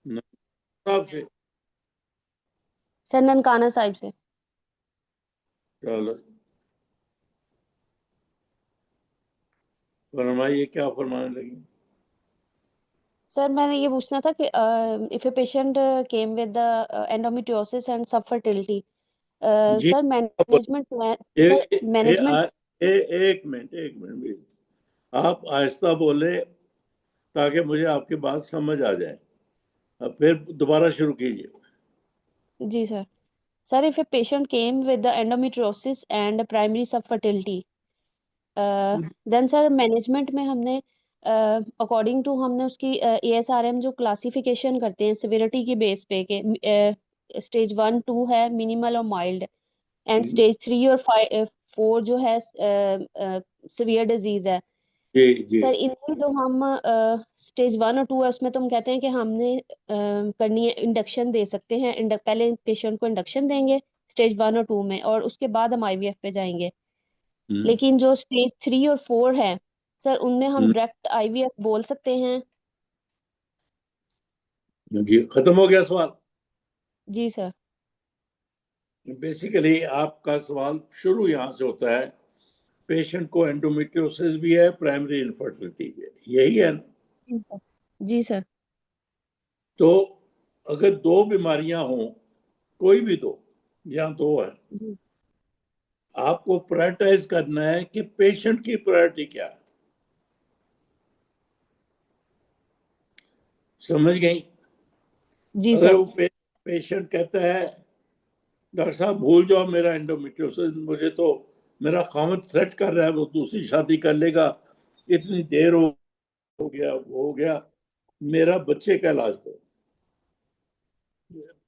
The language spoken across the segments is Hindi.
साहब से। सर ननकाना साहिब से। चलो फरमाइए, क्या फरमाने लगी? सर मैंने ये पूछना था कि if a patient came with the endometriosis and सब फर्टिलिटी, जी सर आप बोलो। मैनेजमेट ए, सर ए, ए, मैनेजमेंट। आ- ए, एक मिनट, एक मिनट भी। आप आहिस्ता बोले ताकि मुझे आपकी बात समझ आ जाए। अब फिर दोबारा शुरू कीजिए। जी sir. Sir if a patient came with the endometriosis and primary subfertility, then sir management में हमने अकॉर्डिंग टू हमने उसकी ASRM जो क्लासिफिकेशन करते हैं सिविरिटी की बेस पे के स्टेज 1 2 है मिनिमल और माइल्ड, एंड स्टेज 3 और 4 जो है सिवियर डिजीज है। जी जी सर इनमें जो हम स्टेज 1 और 2 है उसमें तो हम कहते हैं कि हमने करनी है इंडक्शन दे सकते हैं, पहले पेशेंट को इंडक्शन देंगे स्टेज 1 और 2 में, और उसके बाद हम IVF पे जाएंगे। हम्म, लेकिन जो स्टेज 3 और 4 है सर उनमें हम हम्म, डायरेक्ट IVF बोल सकते हैं। जी खत्म हो गया सवाल। जी सर। बेसिकली आपका सवाल शुरू यहाँ से होता है, पेशेंट को एंडोमेट्रियोसिस भी है, प्राइमरी इनफर्टिलिटी भी है, यही है ना? जी सर। जी सर। तो अगर दो बीमारियां हों, कोई भी दो, या दो है, जी आपको प्रायोरिटाइज करना है कि पेशेंट की प्रायोरिटी क्या है। समझ गई? जी अगर सर। वो पेशेंट कहता है डॉक्टर साहब भूल जाओ मेरा एंडोमेट्रियोसिस, मुझे तो मेरा खामद थ्रेट कर रहा है वो दूसरी शादी कर लेगा, इतनी देर हो गया, वो हो गया, मेरा बच्चे का इलाज करो,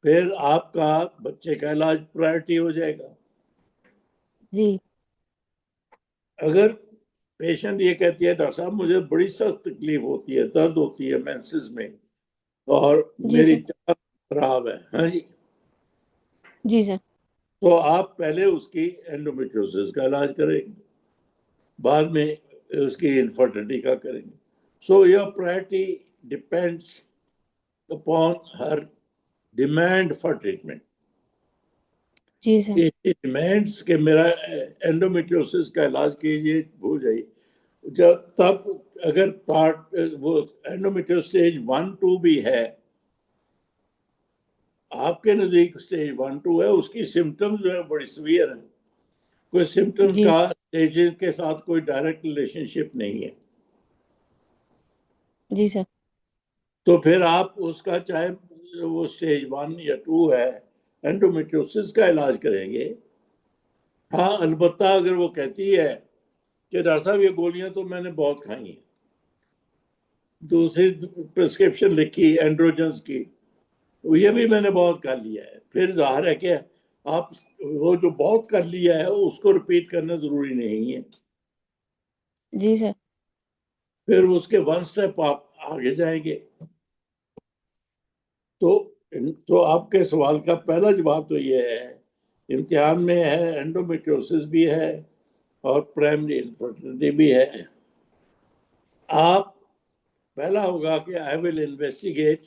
फिर आपका बच्चे का इलाज प्रायोरिटी हो जाएगा। जी अगर पेशेंट ये कहती है डॉक्टर साहब मुझे बड़ी सख्त तकलीफ होती है, दर्द होती है मेंसेस में, और जी मेरी सर। चाल खराब है, हाँ जी, जी सर। तो आप पहले उसकी एंडोमेट्रियोसिस का इलाज करेंगे, बाद में उसकी इनफर्टिलिटी का करेंगे। So your priority depends upon her demand for treatment. जी सर। डिमांड्स के मेरा एंडोमेट्रियोसिस का इलाज कीजिए, भूल जाइए। जब तब अगर पार्ट वो एंडोमेट्रियोसिस स्टेज 1 2 भी है, आपके नजदीक स्टेज 1 2 है, उसकी सिम्टम्स जो है बड़ी सीवियर है, कोई सिम्टम्स जी का स्टेज के साथ कोई डायरेक्ट रिलेशनशिप नहीं है, जी सर। तो फिर आप उसका चाहे वो स्टेज 1 या 2 है, एंडोमेट्रियोसिस का इलाज करेंगे। हाँ अलबत्ता अगर वो कहती है कि डॉक्टर साहब ये गोलियां तो मैंने बहुत खाई हैं, दूसरी प्रिस्क्रिप्शन लिखी एंड्रोजन्स की, तो ये भी मैंने बहुत कर लिया है, फिर जाहिर है कि आप वो जो बहुत कर लिया है उसको रिपीट करना जरूरी नहीं है, जी सर। फिर उसके वन स्टेप आप आगे जाएंगे। तो तो आपके सवाल का पहला जवाब तो ये है, इम्तिहान में है, एंडोमेट्रियोसिस भी है और प्राइमरी इनफर्टिलिटी भी है। आप पहला होगा कि I will investigate,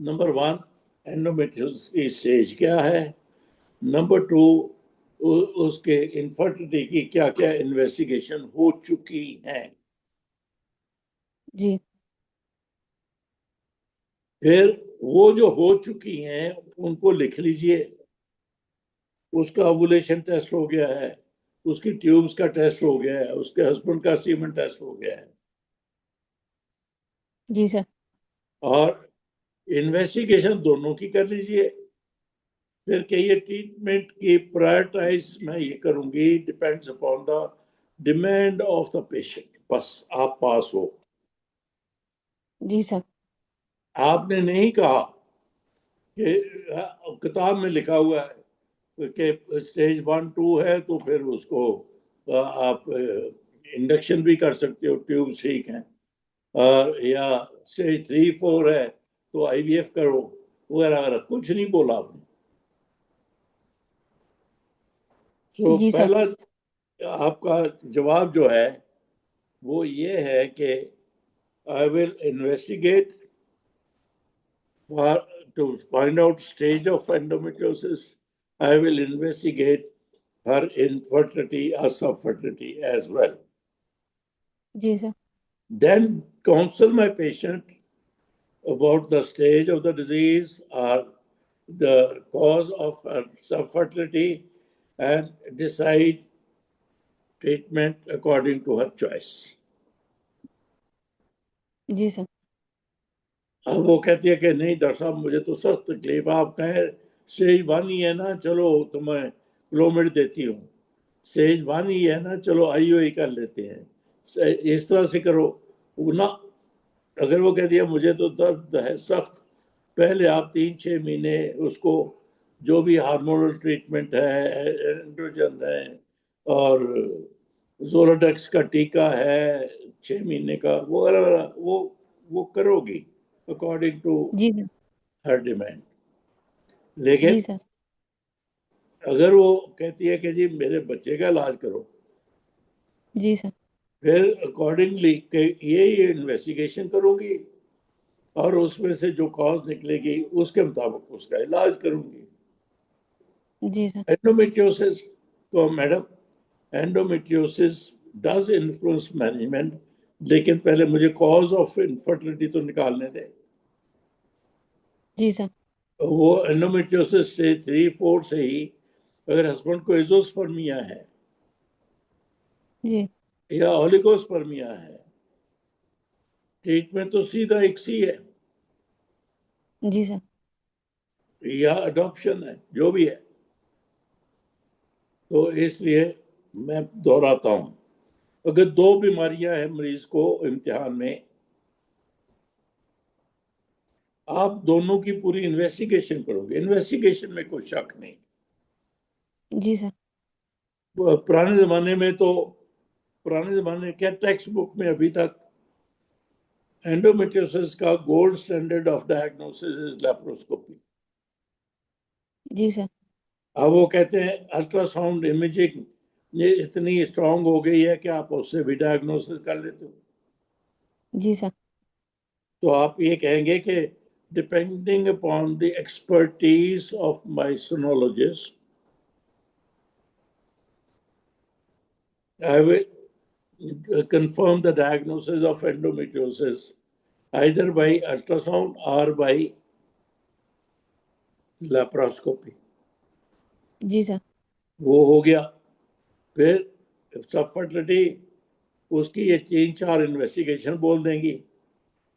number 1 endometriosis की स्टेज क्या है, नंबर 2 उसके इनफर्टिलिटी की क्या क्या इन्वेस्टिगेशन हो चुकी है। जी फिर वो जो हो चुकी हैं उनको लिख लीजिए, उसका ओवुलेशन टेस्ट हो गया है, उसकी ट्यूब्स का टेस्ट हो गया है, उसके हस्बैंड का सीमेंट टेस्ट हो गया है, जी सर। और इन्वेस्टिगेशन दोनों की कर लीजिए। फिर कहिए ट्रीटमेंट की प्रायोरिटाइज मैं ये करूंगी, depends upon the demand of the patient, बस आप पास हो। जी सर। आपने नहीं कहा कि किताब में लिखा हुआ है कि स्टेज 1 2 है तो फिर उसको आप इंडक्शन भी कर सकते हो, ट्यूब ठीक है, और या स्टेज 3 4 है तो IVF करो, वगैरह वगैरह कुछ नहीं बोला आपने। तो जी सर। पहला आपका जवाब जो है वो ये है कि I will investigate to find out stage of endometriosis, I will investigate her infertility or subfertility as well. जी sir. Then counsel my patient about the stage of the disease or the cause of her subfertility and decide treatment according to her choice. जी सर. अब वो कहती है कि नहीं डॉक्टर साहब मुझे तो सख्त तकलीफ, आप कहें स्टेज 1 ही है ना, चलो तो मैं क्लोमिड देती हूँ, स्टेज 1 ही है ना, चलो IUI कर लेते हैं, इस तरह से करो ना. अगर वो कहती है मुझे तो दर्द है सख्त, पहले आप 3-6 महीने उसको जो भी हार्मोनल ट्रीटमेंट है, एंड्रोजन है और जोलोडेक्स का टीका है 6 महीने का, वो करोगी अकॉर्डिंग टू जी सर. हर डिमांड. जी लेकिन सर. अगर वो कहती है कि जी मेरे बच्चे का इलाज करो, जी सर. फिर अकॉर्डिंगली ये इन्वेस्टिगेशन करूंगी और उसमें से जो कॉज निकलेगी उसके मुताबिक उसका इलाज करूंगी. जी सर. एंडोमेट्रियोसिस तो madam, endometriosis does influence management, लेकिन पहले मुझे कॉज ऑफ इनफर्टिलिटी तो निकालने दें. जी सर. वो एंडोमेट्रियोसिस स्टेज 3-4 से ही अगर हस्बैंड को एजोस्पर्मिया है जी. या ओलिगोस्पर्मिया है, ट्रीटमेंट तो सीधा एक सी है जी सर. या अडॉप्शन है, जो भी है. तो इसलिए मैं दोहराता हूं, अगर 2 बीमारियां हैं मरीज को इम्तिहान में, आप दोनों की पूरी इन्वेस्टिगेशन करोगे, इन्वेस्टिगेशन में कोई शक नहीं. जी सर. पुराने जमाने क्या टेक्स्ट बुक में अभी तक एंडोमेट्रियोसिस का gold standard of diagnosis is laparoscopy. जी सर. अब वो कहते हैं अल्ट्रासाउंड इमेजिंग ये इतनी स्ट्रांग हो गई है कि आप उससे भी डायग्नोसिस कर लेते हो. जी सर. तो आप ये कहेंगे कि depending upon the expertise of my sonologist, I will confirm the diagnosis of endometriosis either by ultrasound or by laparoscopy. जी सर. वो हो गया. फिर सबफर्टिलिटी उसकी ये 3-4 इन्वेस्टिगेशन बोल देंगी.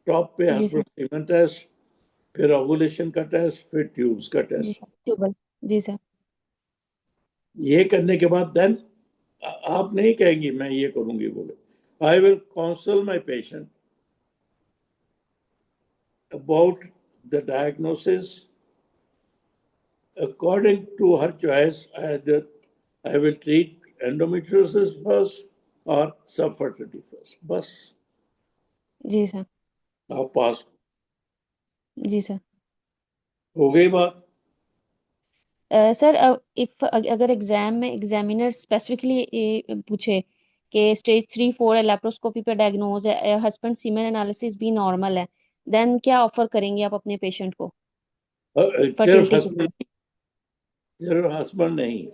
टॉप पे जी हस्बैंड सर. सीमेन टेस्ट, फिर ओवुलेशन का टेस्ट, फिर ट्यूब्स का जी टेस्ट. सर. ट्यूबल. जी सर. ये करने के बाद देन आप नहीं कहेंगी मैं ये करूंगी, बोले I will counsel my patient about the diagnosis according to her choice. Either I will treat endometriosis first or subfertility first. बस जी सर. आप पास जी सर. हो गई बात. सर इफ अगर एग्जाम में एग्जामिनर स्पेसिफिकली पूछे कि स्टेज 3-4 है, लेप्रोस्कोपी पे डायग्नोज है, हस्बैंड सीमेन एनालिसिस भी नॉर्मल है, देन क्या ऑफर करेंगे आप अपने पेशेंट को सिर्फ फर्टिलिटी के लिए? हस्बैंड नहीं,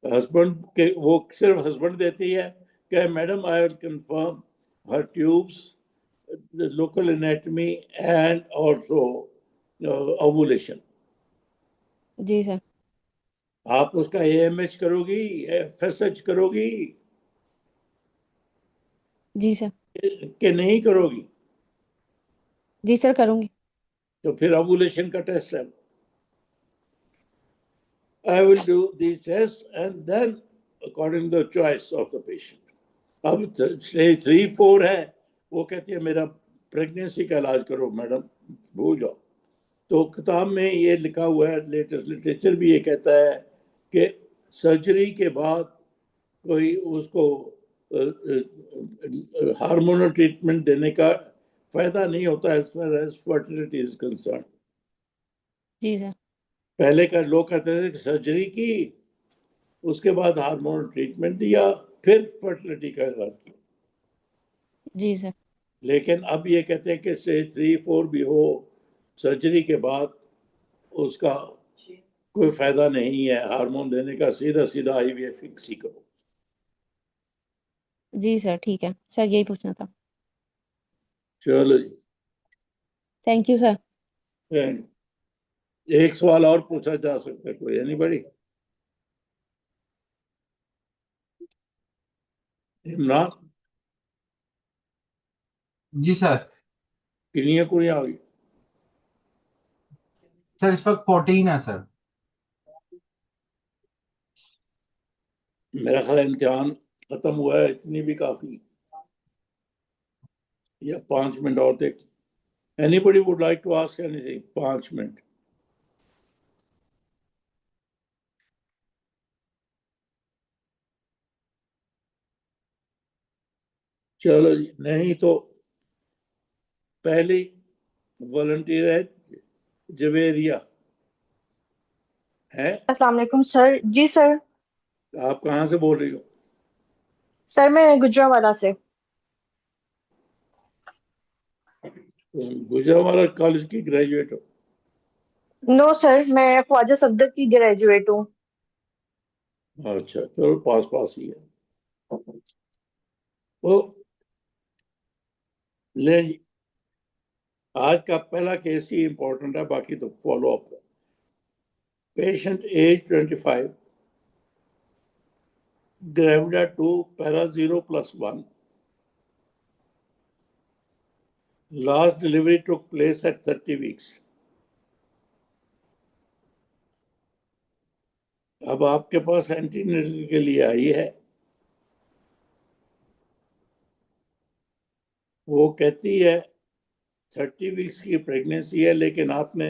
हस्बैंड के वो सिर्फ हस्बैंड देती है कि madam I will confirm her tubes, local anatomy and also ovulation. जी सर. आप उसका AMH करोगी, FSH करोगी जी सर. कि नहीं करोगी? जी सर करूंगी. तो फिर ओवुलेशन का टेस्ट है. I will do these tests and then according to the choice of the patient. अब स्टेज 3-4 है, वो कहती है मेरा प्रेगनेंसी का इलाज करो मैडम, भूल जाओ. तो किताब में ये लिखा हुआ है, लेटेस्ट लिटरेचर भी ये कहता है कि सर्जरी के बाद कोई उसको हार्मोनल ट्रीटमेंट देने का फायदा नहीं होता as far as fertility is concern. जी सर. पहले का लोग कहते थे कि सर्जरी की, उसके बाद हार्मोनल ट्रीटमेंट दिया, फिर फर्टिलिटी का इलाज किया. जी सर. लेकिन अब ये कहते हैं कि स्टेज 3-4 भी हो सर्जरी के बाद उसका कोई फायदा नहीं है हार्मोन देने का, सीधा सीधा आईवीएफ फिक्स ही करो। जी सर, ठीक है सर, यही पूछना था। चलो जी, थैंक यू सर। एक सवाल और पूछा जा सकता है, कोई एनीबॉडी? इमरान, जी सर। कितनी कुड़ियां आ गई? सर इस वक्त 14 है सर। मेरा ख्याल इम्तिहान खत्म हुआ है, इतनी भी काफी, या 5 मिनट और देख। Anybody would like to ask anything? 5 minute. चलो जी, नहीं तो पहली वॉलंटियर है जवेरिया है। अस्सलाम वालेकुम सर। जी सर। आप कहाँ से बोल रही हो? सर मैं गुजरावाला से। गुजरावाला कॉलेज की ग्रेजुएट हो? नो सर, मैं ख्वाजा सफदर की ग्रेजुएट हूँ। अच्छा, चलो पास पास ही है। तो ले जी, आज का पहला केस ही इंपॉर्टेंट है, बाकी तो फॉलो अप है। Patient age 25, gravida 2, para 0+1, last delivery took place at 30 weeks. अब आपके पास एंटीनेटल के लिए आई है, वो कहती है 30 वीक्स की प्रेगनेंसी है, लेकिन आपने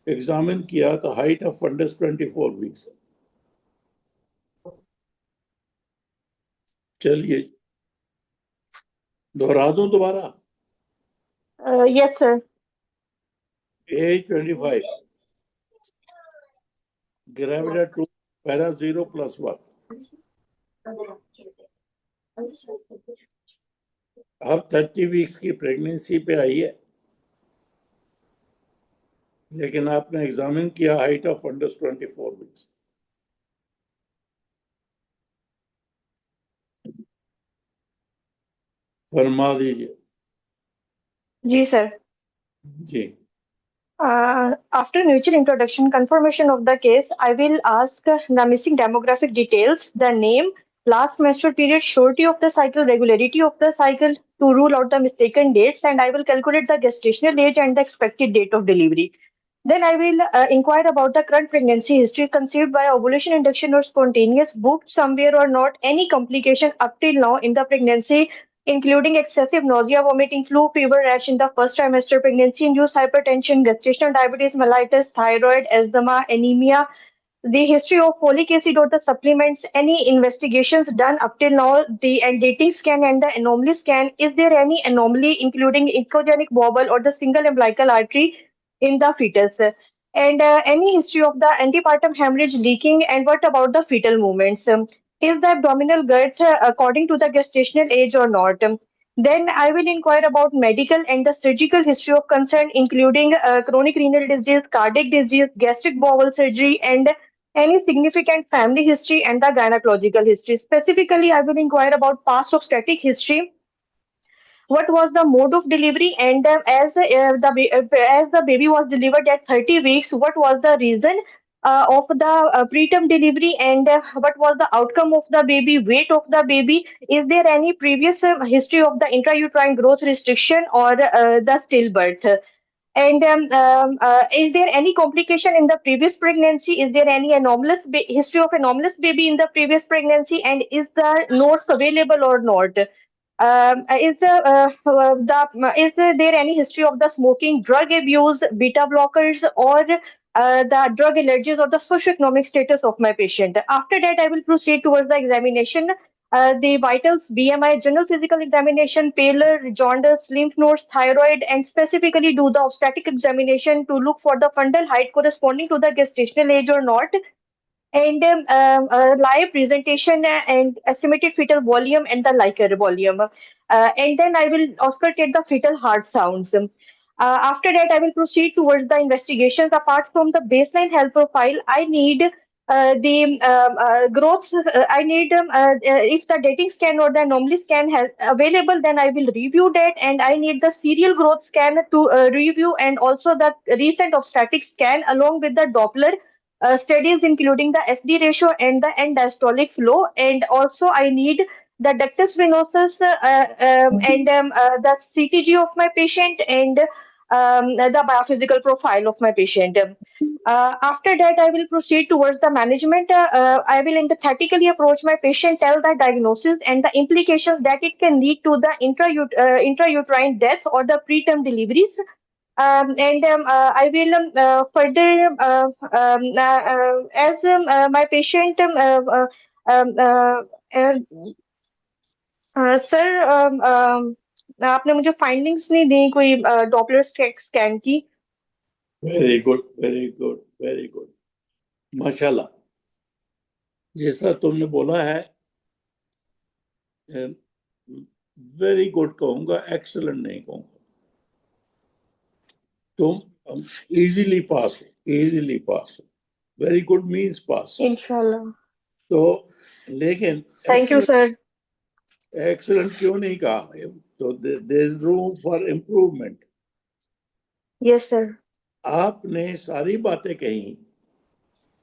एग्जामिन किया तो हाइट ऑफ फंडस 24 वीक्स है। चलिए दोहरा दूं दोबारा। Yes sir. Age 25, gravida 2, para 0+1। अब 30 वीक्स की प्रेगनेंसी पे आई है, लेकिन आपने एग्जामिन किया हाइट ऑफ फंडस 24 वीक्स। फरमा दीजिए। जी sir. Ji. After mutual introduction, confirmation of the case, I will ask the missing demographic details, the name, last menstrual period, surety of the cycle, regularity of the cycle to rule out the mistaken dates, and I will calculate the gestational age and the expected date of delivery. Then I will inquire about the current pregnancy history, conceived by ovulation, induction, or spontaneous, booked somewhere or not, any complication up till now in the pregnancy, including excessive nausea, vomiting, flu, fever, rash in the first trimester, pregnancy-induced hypertension, gestational diabetes, mellitus, thyroid, asthma, anemia, the history of folic acid or the supplements, any investigations done up till now, the and dating scan and the anomaly scan. Is there any anomaly, including echogenic wobble or the single umbilical artery in the fetus? And any history of the antepartum hemorrhage leaking, and what about the fetal movements? Is the abdominal girth according to the gestational age or not? Then I will inquire about medical and the surgical history of concern, including chronic renal disease, cardiac disease, gastric bowel surgery, and any significant family history and the gynecological history. Specifically, I will inquire about past obstetric history. What was the mode of delivery, and as the baby was delivered at 30 weeks, what was the reason of the preterm delivery, and what was the outcome of the baby, weight of the baby? Is there any previous history of the intrauterine growth restriction or the stillbirth? And is there any complication in the previous pregnancy? Is there any anomalous history of anomalous baby in the previous pregnancy? And is the notes available or not? Is there any history of the smoking, drug abuse, beta blockers, or the drug allergies or the socioeconomic status of my patient? After that, I will proceed towards the examination. The vitals, BMI, general physical examination, pallor, jaundice, lymph nodes, thyroid, and specifically do the obstetric examination to look for the fundal height corresponding to the gestational age or not, and live presentation and estimated fetal volume and the Likert volume. And then I will auscultate the fetal heart sounds. After that, I will proceed towards the investigations. Apart from the baseline health profile, I need the growth. I need if the dating scan or the anomaly scan has available, then I will review that, and I need the serial growth scan to review, and also the recent obstetric scan along with the Doppler studies, including the SD ratio and the end diastolic flow, and also I need the ductus venosus and the CTG of my patient, and the biophysical profile of my patient. After that, I will proceed towards the management. I will empathetically approach my patient, tell the diagnosis and the implications that it can lead to the intrauterine death or the preterm deliveries. And I will further, as my patient, uh, sir आपने मुझे फाइंडिंग्स नहीं दी कोई डॉपलर स्कैन की. Very good, very good, very good, माशाल्लाह. जिस तरह तुमने बोला है, वेरी गुड कहूंगा, एक्सीलेंट नहीं कहूंगा. तुम इजीली पास हो, इजीली पास हो. वेरी गुड मींस पास. इंशाल्लाह. तो लेकिन थैंक यू सर. एक्सीलेंट क्यों नहीं कहा? तो there is room for improvement. Yes sir. आपने सारी बातें कही,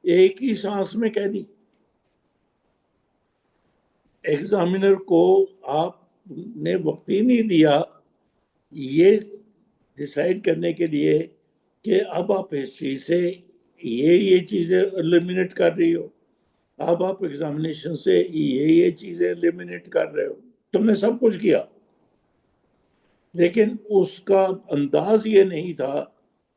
एक ही सांस में कह दी. एग्जामिनर को आपने वक्त ही नहीं दिया ये डिसाइड करने के लिए कि अब आप हिस्ट्री से ये चीज़ें एलिमिनेट कर रही हो, अब आप एग्जामिनेशन से ये चीज़ें एलिमिनेट कर रहे हो. तुमने सब कुछ किया, लेकिन उसका अंदाज ये नहीं था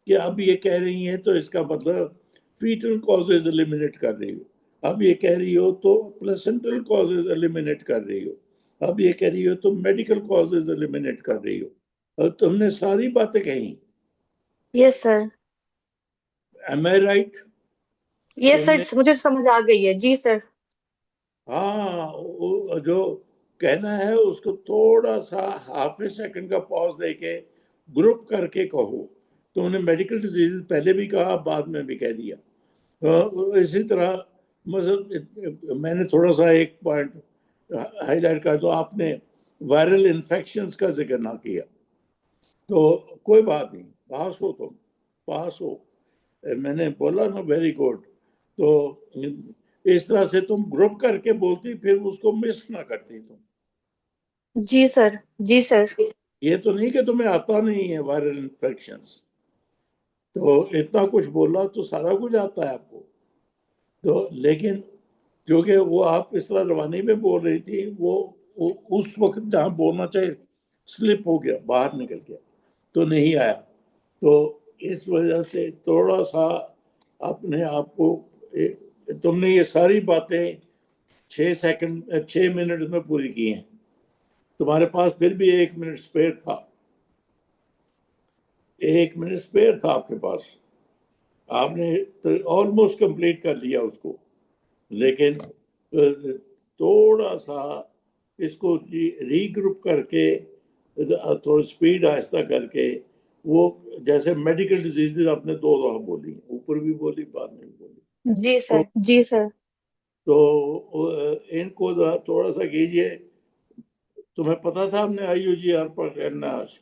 कि अब ये कह रही हैं तो इसका मतलब फीटल कॉजेज एलिमिनेट कर रही हो, अब ये कह रही हो तो प्लेसेंटल कॉजेज एलिमिनेट कर रही हो, अब ये कह रही हो तो मेडिकल कॉजेज एलिमिनेट कर रही हो. और तुमने सारी बातें कही. Yes sir. एम आई राइट? यस सर, मुझे समझ आ गई है. जी सर. हाँ, जो कहना है उसको थोड़ा सा हाफ ए सेकंड का पॉज देके ग्रुप करके कहो. तुमने मेडिकल डिजीज पहले भी कहा, बाद में भी कह दिया. इसी तरह मतलब मैंने थोड़ा सा एक पॉइंट हाईलाइट कर, तो आपने वायरल इन्फेक्शंस का जिक्र ना किया. तो कोई बात नहीं, पास हो, तुम पास हो. मैंने बोला ना वेरी गुड. तो इस तरह से तुम ग्रुप करके बोलती, फिर उसको मिस ना करती तुम. जी सर. जी सर. ये तो नहीं कि तुम्हें आता नहीं है वायरल इन्फेक्शंस. तो इतना कुछ बोला तो सारा कुछ आता है आपको. तो लेकिन जो कि वो आप इस तरह रवानी में बोल रही थी, वो उस वक्त जहाँ बोलना चाहिए स्लिप हो गया, बाहर निकल गया, तो नहीं आया. तो इस वजह से थोड़ा सा अपने आप को तुमने ये सारी बातें 6 मिनट में पूरी की हैं. तुम्हारे पास फिर भी 1 मिनट स्पेयर था, 1 मिनट स्पेयर था आपके पास. आपने तो ऑलमोस्ट कंप्लीट कर लिया उसको, लेकिन थोड़ा सा इसको रीग्रुप करके थोड़ी स्पीड आहिस्ता करके, वो जैसे मेडिकल डिजीजेज आपने 2 दफा बोली, ऊपर भी बोली, बाद में भी बोली. जी सर. जी सर. तो इनको जरा थोड़ा सा कीजिए. तुम्हें पता था हमने IUGR पर करना आज?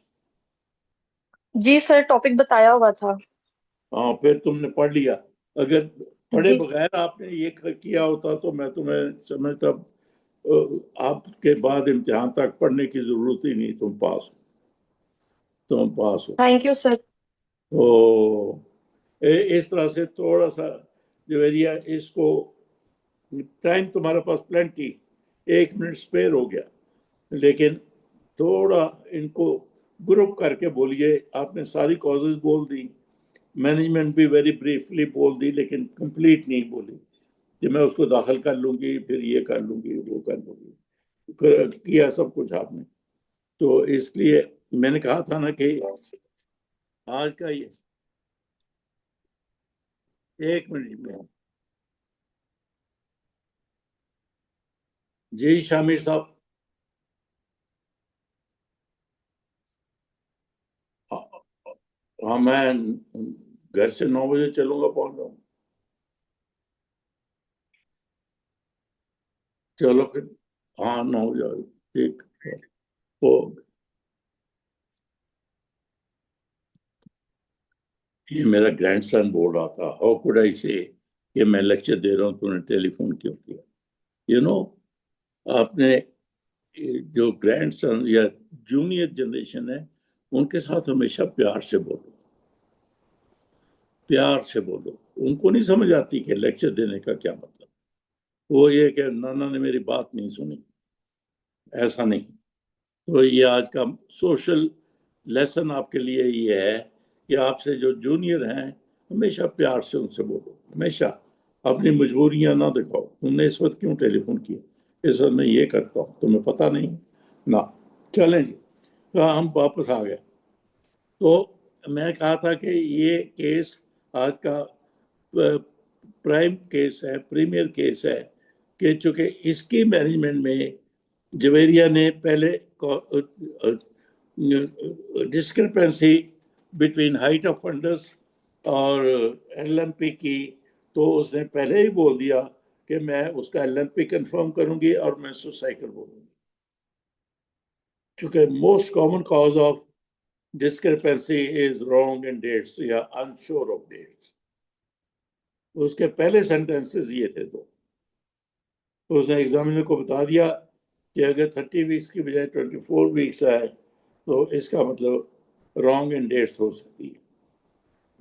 जी सर, टॉपिक बताया हुआ था. हाँ, फिर तुमने पढ़ लिया. अगर पढ़े जी. बगैर आपने ये किया होता तो मैं तुम्हें समझता आपके बाद इम्तिहान तक पढ़ने की जरूरत ही नहीं, तुम पास हो. Thank you sir. तो इस तरह से थोड़ा सा जो एरिया, इसको टाइम तुम्हारे पास प्लेंटी, 1 मिनट स्पेयर हो गया, लेकिन थोड़ा इनको ग्रुप करके बोलिए. आपने सारी कॉजेज बोल दी, मैनेजमेंट भी वेरी ब्रीफली बोल दी, लेकिन कंप्लीट नहीं बोली कि मैं उसको दाखिल कर लूंगी, फिर ये कर लूंगी, वो कर लूंगी. किया सब कुछ आपने. तो इसलिए मैंने कहा था ना कि आज का ये 1 मिनट में. जी शामिर साहब. हाँ, मैं घर से 9 बजे चलूंगा, पहुंच जाऊंगा। चलो फिर, हाँ 9 बजे, ठीक है। वो ये मेरा ग्रैंडसन बोल रहा था, हाउ कुड आई से कि मैं लेक्चर दे रहा हूँ, तूने टेलीफोन क्यों किया? यू नो, आपने जो ग्रैंडसन या जूनियर जनरेशन है, उनके साथ हमेशा प्यार से बोलो, प्यार से बोलो। उनको नहीं समझ आती कि लेक्चर देने का क्या मतलब। वो ये कि नाना ने मेरी बात नहीं सुनी, ऐसा नहीं। तो ये आज का सोशल लेसन आपके लिए ये है कि आपसे जो जूनियर हैं, हमेशा प्यार से उनसे बोलो, हमेशा अपनी मजबूरियां ना दिखाओ। तुमने इस वक्त क्यों टेलीफोन किया? इस वक्त मैं ये करता हूँ, तुम्हें पता नहीं ना। चलें जी, तो हम वापस आ गए। तो मैं कहा था कि ये केस आज का प्राइम केस है, प्रीमियर केस है, कि चूंकि इसकी मैनेजमेंट में जवेरिया ने पहले discrepancy between height of funders और एलएमपी की, तो उसने पहले ही बोल दिया कि मैं उसका एलएमपी कंफर्म करूंगी और मैं साइकिल बोलूंगी, क्योंकि most common cause of discrepancy is wrong in dates या अनश्योर ऑफ डेट्स। उसके पहले सेंटेंसेस ये थे दो। तो उसने एग्जामिनर को बता दिया कि अगर 30 वीक्स की बजाय 24 वीक्स आए तो इसका मतलब रॉन्ग इन डेट्स हो सकती है,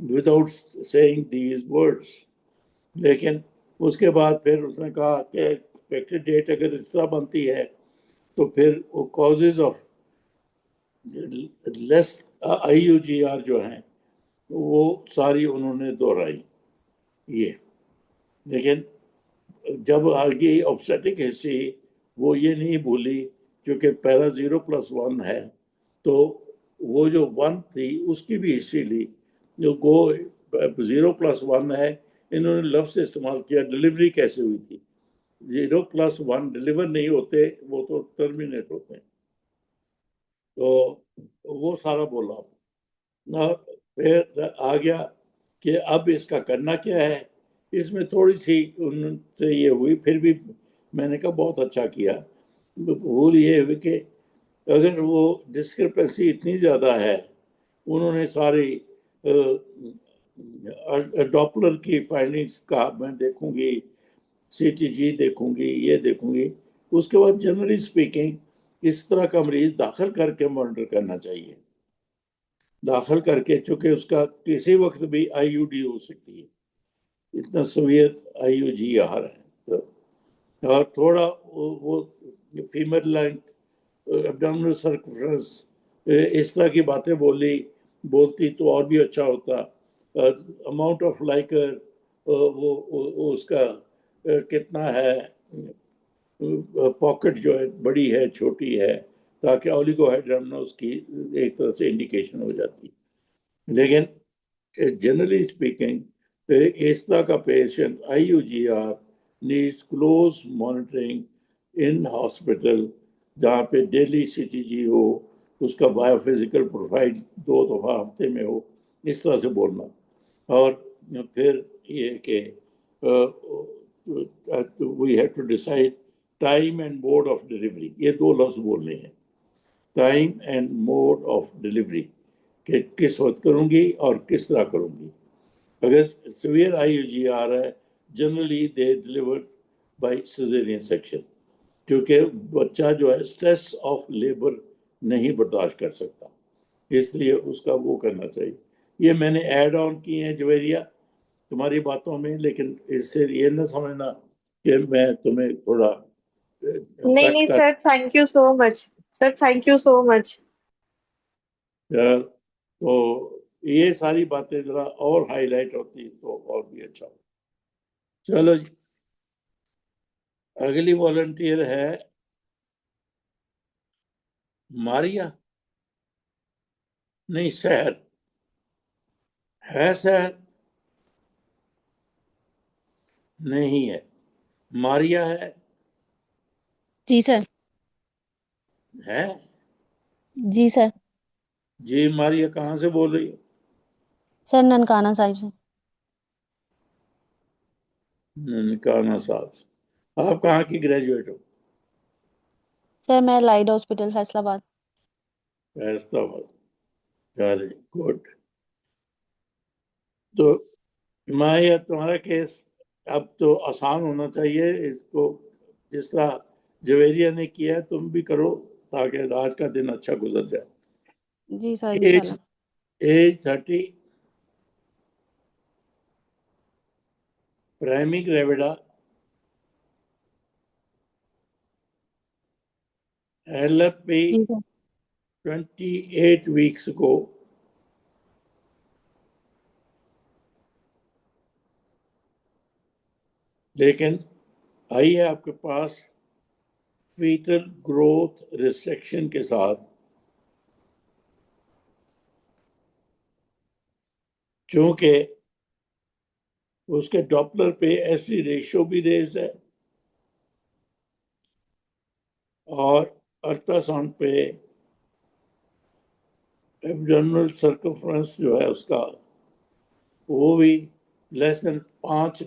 विदाउट सेइंग दीज वर्ड्स। लेकिन उसके बाद फिर उसने कहा कि एक्सपेक्टेड डेट अगर इस तरह बनती है तो फिर वो कॉजेज ऑफ लेस IUGR जो हैं वो सारी उन्होंने दोहराई ये। लेकिन जब आगे ऑब्स्टेटिक हिस्ट्री, वो ये नहीं भूली, क्योंकि पैरा 0+1 है, तो वो जो 1 थी उसकी भी हिस्ट्री ली। जो गो 0+1 है, इन्होंने लफ्ज इस्तेमाल किया डिलीवरी कैसे हुई थी। 0+1 डिलीवर नहीं होते, वो तो टर्मिनेट होते हैं। तो वो सारा बोला ना। फिर आ गया कि अब इसका करना क्या है। इसमें थोड़ी सी उनसे ये हुई, फिर भी मैंने कहा बहुत अच्छा किया। भूल ये हुई कि अगर वो डिस्क्रिपेंसी इतनी ज़्यादा है, उन्होंने सारी डॉपलर की फाइंडिंग्स का मैं देखूंगी, CTG देखूंगी, ये देखूंगी। उसके बाद जनरली स्पीकिंग इस तरह का मरीज दाखिल करके मॉनिटर करना चाहिए। दाखिल करके, चूंकि उसका किसी वक्त भी IUD हो सकती है, इतना सवियर IUGR है। तो और थोड़ा वो फीमेल लेंथ, एब्डोमिनल सर्कम्फ्रेंस, इस तरह की बातें बोलती तो और भी अच्छा होता। अमाउंट ऑफ लाइकर, वो उसका कितना है, पॉकेट जो है बड़ी है छोटी है, ताकि ओलिगोहाइड्रोमनोस की एक तरह से इंडिकेशन हो जाती है। लेकिन जनरली स्पीकिंग इस तरह का patient IUGR needs close monitoring in hospital, जहाँ पे डेली CTG हो, उसका बायोफिजिकल प्रोफाइल 2 दफ़ा हफ्ते में हो, इस तरह से बोलना। और फिर ये कि we have to decide time and mode of delivery, ये 2 लफ्ज बोलने हैं, time and mode of delivery, कि किस वक्त करूंगी और किस तरह करूंगी। अगर सीवियर IUGR है, generally they delivered by caesarean section, क्योंकि बच्चा जो है स्ट्रेस ऑफ लेबर नहीं बर्दाश्त कर सकता, इसलिए उसका वो करना चाहिए। ये मैंने ऐड ऑन किए हैं जवेरिया तुम्हारी बातों में, लेकिन इससे ये न समझना कि मैं तुम्हें थोड़ा नहीं कट नहीं कर sir, thank you so much. Sir thank you so much. यार। तो ये सारी बातें जरा और हाईलाइट होती तो और भी अच्छा हो। चलो जी, अगली वॉलंटियर है मारिया। नहीं, सहर है, सहर नहीं है, मारिया है। जी सर। है जी सर। जी, मारिया कहाँ से बोल रही हो? सर ननकाना साइड से। ननकाना साहब, आप कहाँ की ग्रेजुएट हो? सर मैं allied hospital Faisalabad. Faisalabad. Very good. तो मैं यह तुम्हारा केस अब तो आसान होना चाहिए। इसको जिस तरह जवेरिया ने किया है तुम भी करो, ताकि आज का दिन अच्छा गुजर जाए। जी सर एज इंशाल्लाह। एज 30, प्राइमरी ग्रेविडा, LFP जी सर। 28 वीक्स को, लेकिन आई है आपके पास फीटल ग्रोथ रिस्ट्रिक्शन के साथ, चूंकि उसके डॉपलर पे एसडी रेशियो भी रेज है और अल्ट्रासाउंड पे एब्डोमिनल सर्कमफ्रेंस जो है उसका वो भी लेस देन 5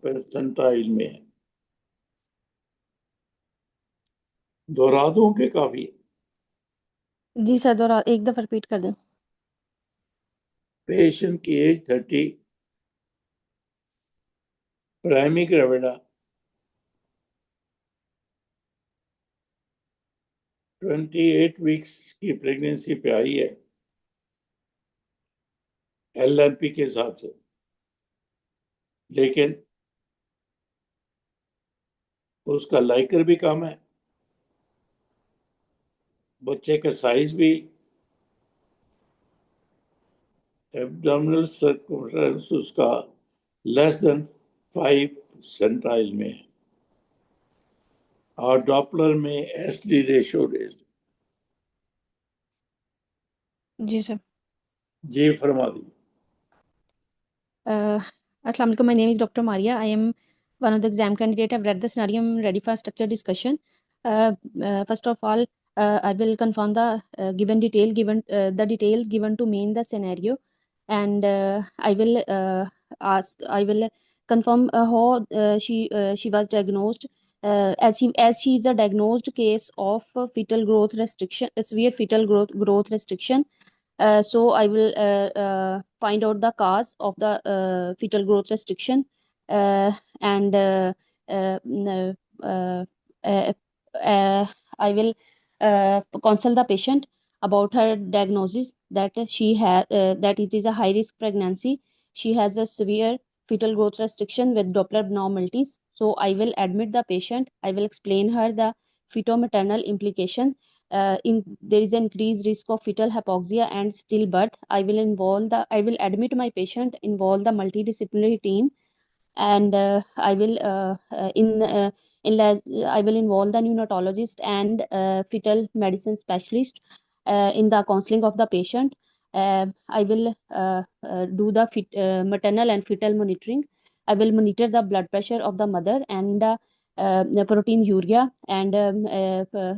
परसेंटाइल में है। दोहरा दूं कि काफी? जी सर दोहरा एक दफा रिपीट कर दें। पेशेंट की एज 30, प्राइमरी ग्रेविडा, 28 वीक्स की प्रेगनेंसी पे आई है LMP के हिसाब से, लेकिन उसका लाइकर भी कम है, बच्चे का साइज भी, एब्डोमिनल सर्कमफ्रेंस उसका लेस देन 5 सेंटाइल में है और डॉपलर में एसडी रेशियो रेज। जी सर। जी फरमा दी। Assalamu alaikum. My name is Dr. Maria. I am one of the exam candidate. I've read the scenario. I'm ready for structured discussion. First of all, I will confirm the the details given to me in the scenario, and I will I will confirm how she was diagnosed. As she is a diagnosed case of fetal growth restriction, severe fetal growth restriction. So I will find out the cause of the fetal growth restriction, and n- uh, I will counsel the patient about her diagnosis, that she has that it is a high risk pregnancy. She has a severe fetal growth restriction with Doppler abnormalities. So I will admit the patient. I will explain her the fetal-maternal implication. There is an increased risk of fetal hypoxia and stillbirth. I will admit my patient, involve the multidisciplinary team, and I will I will involve the neonatologist and fetal medicine specialist in the counseling of the patient. I will do the maternal and fetal monitoring. I will monitor the blood pressure of the mother and the protein urea, and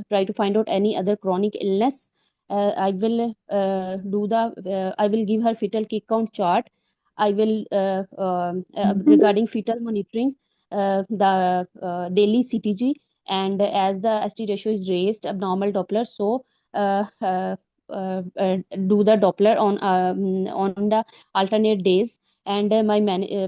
try to find out any other chronic illness. I will I will give her fetal kick count chart. I will regarding fetal monitoring, the daily CTG, and as the ST ratio is raised, abnormal Doppler. So do the Doppler on the alternate days, and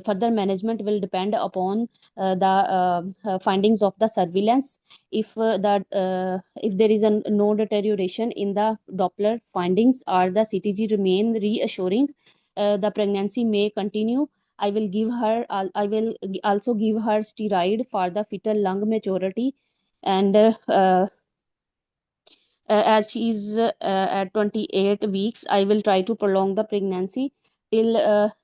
further management will depend upon the findings of the surveillance. If there is no deterioration in the Doppler findings or the CTG remain reassuring, the pregnancy may continue. I will give her. I will also give her steroid for the fetal lung maturity, and as she is at 28 weeks, I will try to prolong the pregnancy till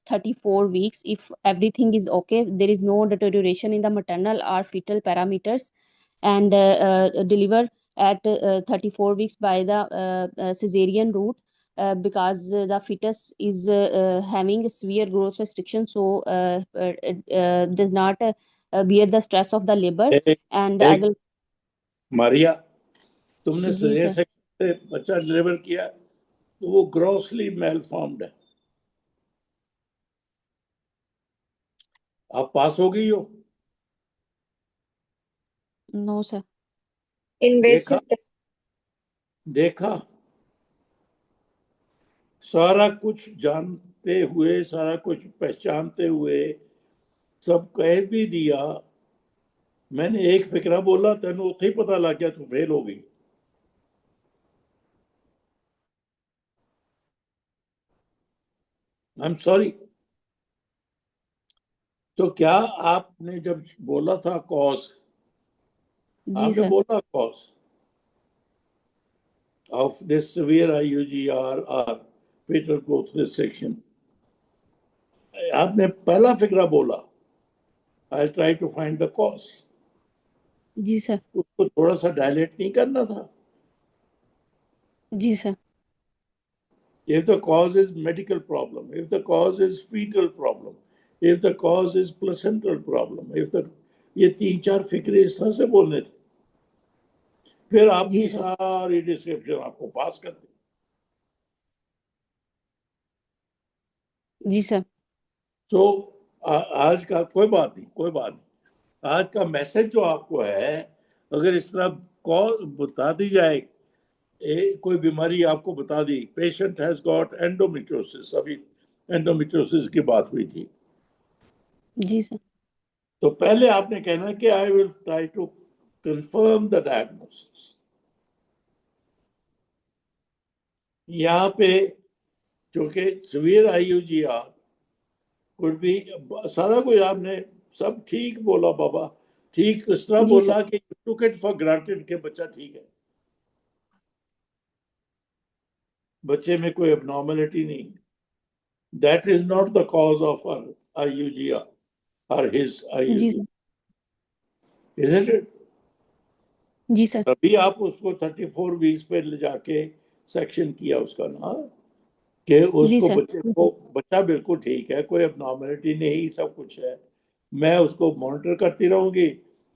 34 weeks. If everything is okay, there is no deterioration in the maternal or fetal parameters, and deliver at 34 weeks by the cesarean route, because the fetus is having a severe growth restriction, so does not bear the stress of the labor. एक, And I एक will. मारिया, तुमने जी सजेशन सर। से बच्चा डिलीवर किया तो वो ग्रॉसली मेल फॉर्म्ड है। आप पास हो गई हो? No sir. देखा Invasive test. देखा सारा कुछ जानते हुए, सारा कुछ पहचानते हुए, सब कह भी दिया, मैंने एक फिक्रा बोला, तेन उथे ही पता लग गया तू फेल हो गई। I am sorry. तो क्या आपने जब बोला था कॉज, जी आपने सर। बोला cause of this severe IUGR or fetal growth restriction, आपने पहला फिक्रा बोला, I try to find the cause. जी सर। उसको थोड़ा सा डायलेट नहीं करना था? जी sir. If the cause is medical problem, if the cause is fetal problem, if the cause is placental problem, if the ये तीन चार फिक्रे इस तरह से बोलने थे, फिर जी आपकी सर। सारी डिस्क्रिप्शन आपको पास कर दी। जी सर। तो आज का कोई बात नहीं, कोई बात नहीं। आज का मैसेज जो आपको है, अगर इस तरह कॉज बता दी जाए, कोई बीमारी आपको बता दी, पेशेंट हैज गॉट एंडोमेट्रियोसिस, अभी एंडोमेट्रियोसिस की बात हुई थी, जी सर। तो पहले आपने कहना कि I will try to confirm the diagnosis. यहाँ पे चूंकि सीवियर IUGR कुड भी, सारा कुछ आपने सब ठीक बोला बाबा, ठीक इस तरह जी सर। बोला कि टुक इट फॉर ग्रांटेड कि बच्चा ठीक है, बच्चे में कोई एबनॉर्मलिटी नहीं। That is not the cause of IUGR or his जी IUG, सर। isn't it? जी सर। तभी आप उसको 34 वीक्स पे ले जाके सेक्शन किया उसका ना, कि जी उसको सर। बच्चे को, बच्चा बिल्कुल ठीक है, कोई एबनॉर्मलिटी नहीं, सब कुछ है, मैं उसको मॉनिटर करती रहूंगी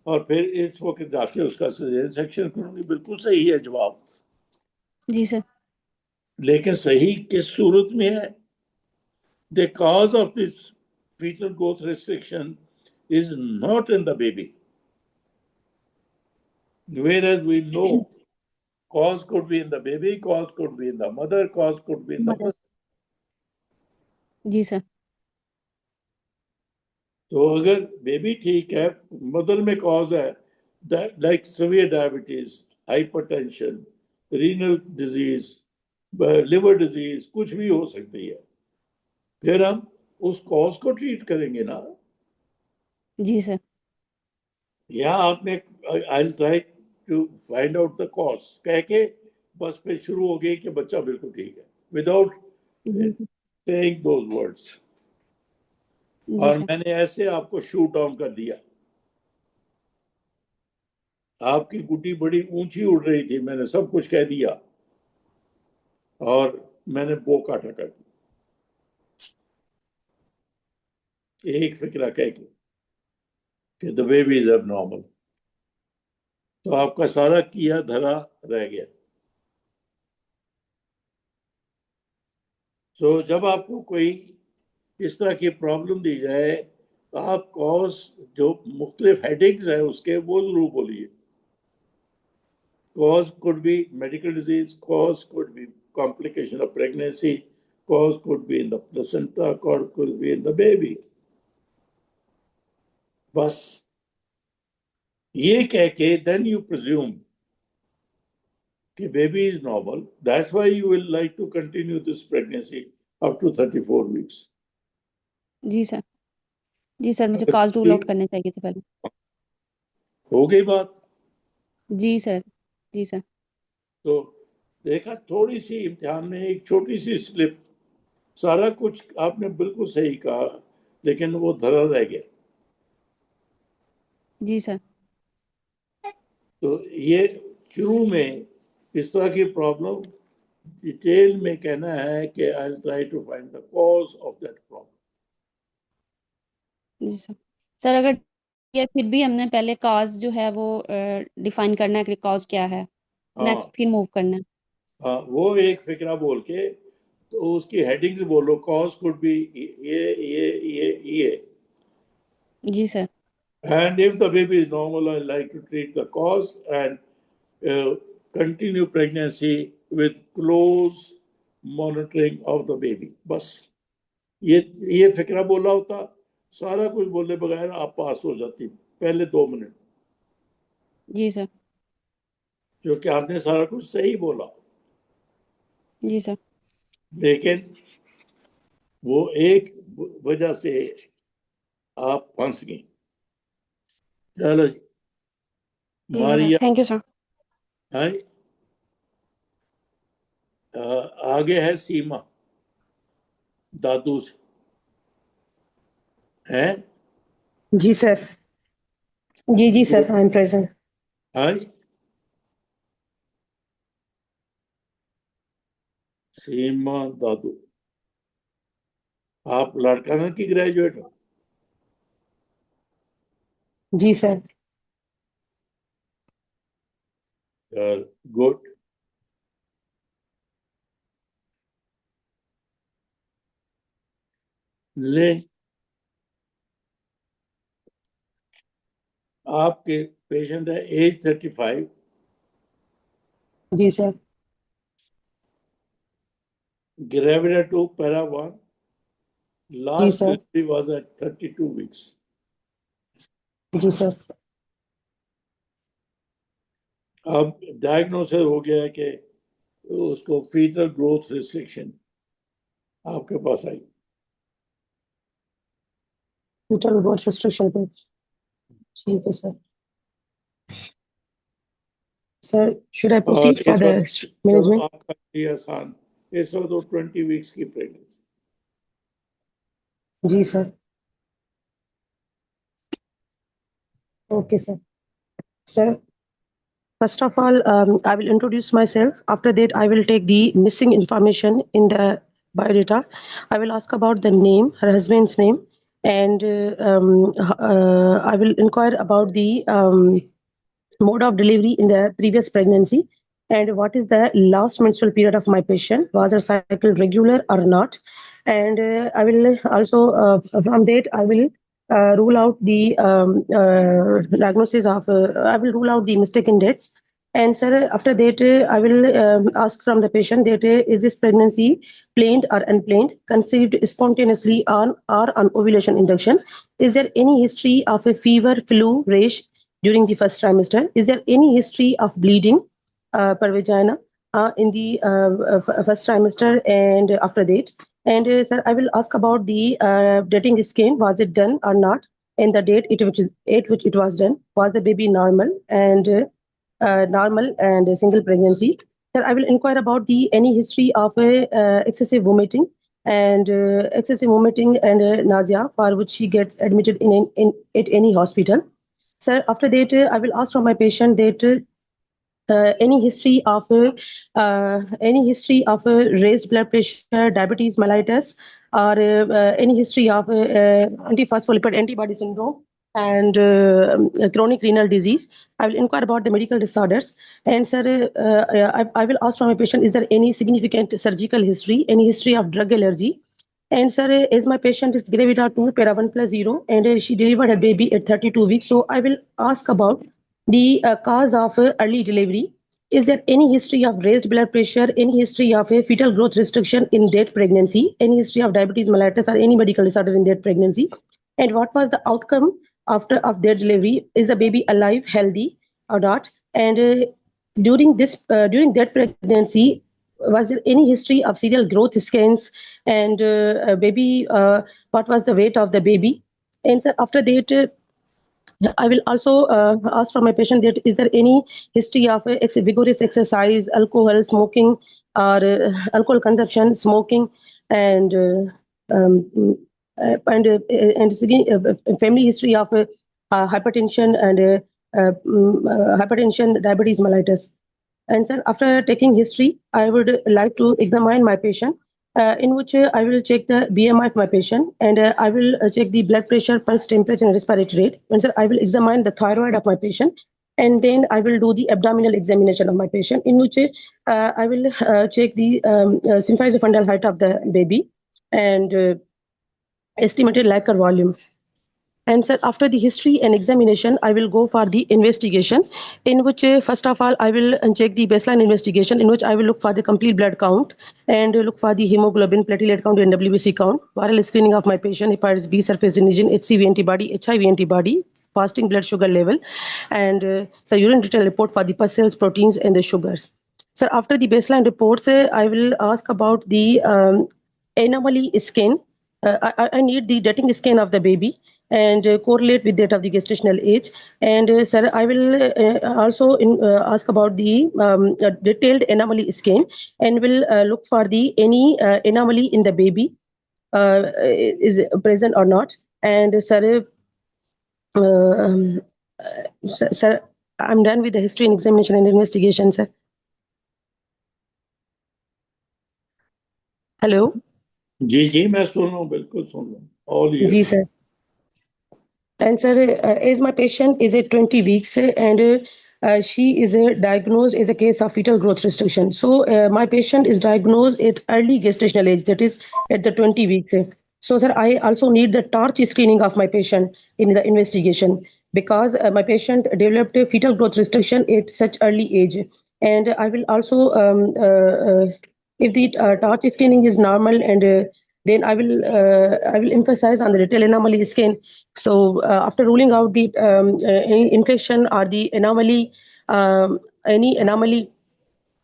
और फिर इस वक्त जाके उसका सिजेरियन सेक्शन करूंगी। बिल्कुल सही है जवाब, जी सर। लेकिन सही किस सूरत में है? The cause of this fetal growth restriction is not in the baby, whereas we know cause could be in the baby, cause could be in the mother, cause could be in the mother. placenta. जी सर। तो अगर बेबी ठीक है, मदर में कॉज है, like severe diabetes, hypertension, renal disease, liver disease, कुछ भी हो सकती है, फिर हम उस कॉज को ट्रीट करेंगे ना। जी सर। या आपने I try to find out the cause कह के बस फिर शुरू हो गई कि बच्चा बिल्कुल ठीक है, विदाउट जी सर। सेइंग दोज वर्ड्स, जी और सर। मैंने ऐसे आपको शूट डाउन कर दिया। आपकी गुड्डी बड़ी ऊंची उड़ रही थी, मैंने सब कुछ कह दिया और मैंने बो काटा कर दिया एक फिक्रा कह के कि द बेबी इज एबनॉर्मल। तो आपका सारा किया धरा रह गया। सो जब आपको कोई इस तरह की प्रॉब्लम दी जाए, तो आप कॉज जो मुख्तलिफ हेडिंग्स है उसके वो जरूर बोलिए। Cause could be medical disease, cause could be complication of pregnancy, cause could be in the placenta, cause could be in the baby. बस ये कह के then you presume कि baby is normal. That's why you will like to continue this pregnancy up to 34 weeks. जी सर। जी सर, मुझे अगर कॉज रूल आउट ठीक करने चाहिए थे पहले। हो गई बात, जी सर। जी सर। तो देखा थोड़ी सी इम्तिहान में एक छोटी सी स्लिप, सारा कुछ आपने बिल्कुल सही कहा, लेकिन वो धरा रह गया। जी सर। तो ये शुरू में इस तरह की प्रॉब्लम डिटेल में कहना है कि I will try to find the cause of that problem. जी सर। सर अगर या फिर भी हमने पहले कॉज जो है वो डिफाइन करना है कि कॉज क्या है, नेक्स्ट हाँ फिर मूव करना है। हाँ, वो एक फिक्रा बोल के तो उसकी हेडिंग्स बोलो, कॉज कुड बी ये ये ये ये, जी sir. And if the baby is normal, I like to treat the cause and continue pregnancy with close monitoring of the baby. बस ये फिक्रा बोला होता, सारा कुछ बोले बगैर आप पास हो जाती पहले 2 मिनट, जी सर। जो कि आपने सारा कुछ सही बोला, जी सर। लेकिन वो एक वजह से आप फंस गई। चलो जी, मारिया थैंक यू सर। है, आगे है सीमा दादू से, है जी सर। जी सर, आई एम प्रेजेंट। हाँ, सीमा दादू, आप लड़का की ग्रेजुएट हो? जी सर। गुड। ले आपके पेशेंट है एज 35, जी सर। ग्रेविडा 2 पैरा 1, जी last sir. Delivery was at 32 weeks. जी सर। अब डायग्नोसिस हो गया है कि उसको फीटल ग्रोथ रिस्ट्रिक्शन आपके पास आई। टोटल ग्रोथ रिस्ट्रिक्शन पे। ठीक है सर। सर, शुड आई और प्रोसीड फॉर इस द वक्त चलो मैनेजमेंट? आपका लिए आसान, इस वक्त वो 20 वीक्स की प्रेगनेंसी। जी sir. Okay sir. Sir, first of all, I will introduce myself. After that, I will take the missing information in the biodata. I will ask about the name, her husband's name, and I will inquire about the mode of delivery in the previous pregnancy, and what is the last menstrual period of my patient, was her cycle regular or not. And I will also from that I will rule out the diagnosis of I will rule out the mistaken dates. And sir, after that I will ask from the patient that is this pregnancy planned or unplanned, conceived spontaneously on ovulation induction, is there any history of a fever, flu, rash during the first trimester? Is there any history of bleeding per vagina in the first trimester and after that? And sir, I will ask about the dating scan. Was it done or not? And the date at which it was done. Was the baby normal and single pregnancy? Sir, I will inquire about the any history of excessive vomiting and nausea for which she gets admitted in at any hospital. Sir, after that, I will ask from my patient that any history of raised blood pressure, diabetes mellitus, or any history of antiphospholipid antibody syndrome and chronic renal disease. I will inquire about the medical disorders. And sir, I will ask from my patient, is there any significant surgical history, any history of drug allergy? And sir, as my patient is gravida 2 para 1+0, and she delivered a baby at 32 weeks, so I will ask about the cause of early delivery. Is there any history of raised blood pressure, any history of a fetal growth restriction in that pregnancy, any history of diabetes mellitus or any medical disorder in that pregnancy? And what was the outcome of their delivery? Is the baby alive, healthy or not? And during that pregnancy, was there any history of serial growth scans and baby? What was the weight of the baby? And so after that, I will also ask from my patient that is there any history of vigorous exercise, alcohol, smoking, or alcohol consumption, smoking, and family history of hypertension and hypertension, diabetes mellitus. And sir, after taking history, I would like to examine my patient, in which I will check the BMI of my patient, and I will check the blood pressure, pulse, temperature, and respiratory rate. And sir, I will examine the thyroid of my patient, and then I will do the abdominal examination of my patient, in which I will check the symphysis-fundal height of the baby and estimated Laker volume. And sir, after the history and examination, I will go for the investigation, in which first of all, I will check the baseline investigation, in which I will look for the complete blood count and look for the hemoglobin, platelet count, and WBC count. Viral screening of my patient, hepatitis B surface antigen, HCV antibody, HIV antibody, fasting blood sugar level, and so urine detail report for the pus cells, proteins, and the sugars. Sir, after the baseline reports, I will ask about the anomaly scan. I need the dating scan of the baby and correlate with that of the gestational age. And sir, I will also ask about the detailed anomaly scan and will look for the any anomaly in the baby is present or not. And sir, sir, I'm done with the history and examination and investigation, sir. Hello. जी जी मैं सुन रहा हूँ, बिल्कुल सुन रहा हूँ. All ears. Ji, sir. And sir, as my patient is at 20 weeks and she is diagnosed as a case of fetal growth restriction. So my patient is diagnosed at early gestational age, that is at the 20 weeks. So sir, I also need the torch screening of my patient in the investigation because my patient developed a fetal growth restriction at such early age. And I will also, if the torch screening is normal and then I will emphasize on the retail anomaly scan. So after ruling out the any infection or the anomaly, any anomaly,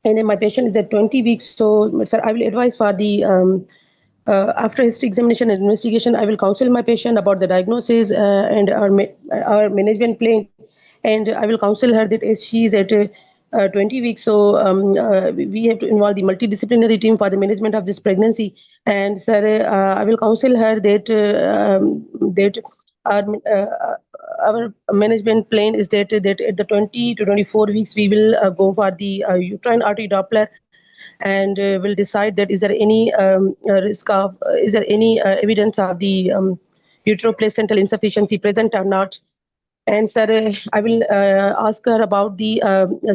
and then my patient is at 20 weeks. So sir, I will advise for the after history examination and investigation, I will counsel my patient about the diagnosis and our management plan, and I will counsel her that as she is at 20 weeks, so we have to involve the multidisciplinary team for the management of this pregnancy. And sir, I will counsel her that that our management plan is that at the 20 to 24 weeks we will go for the uterine artery Doppler and will decide that is there any risk of is there any evidence of the uteroplacental insufficiency present or not. And sir, I will ask her about the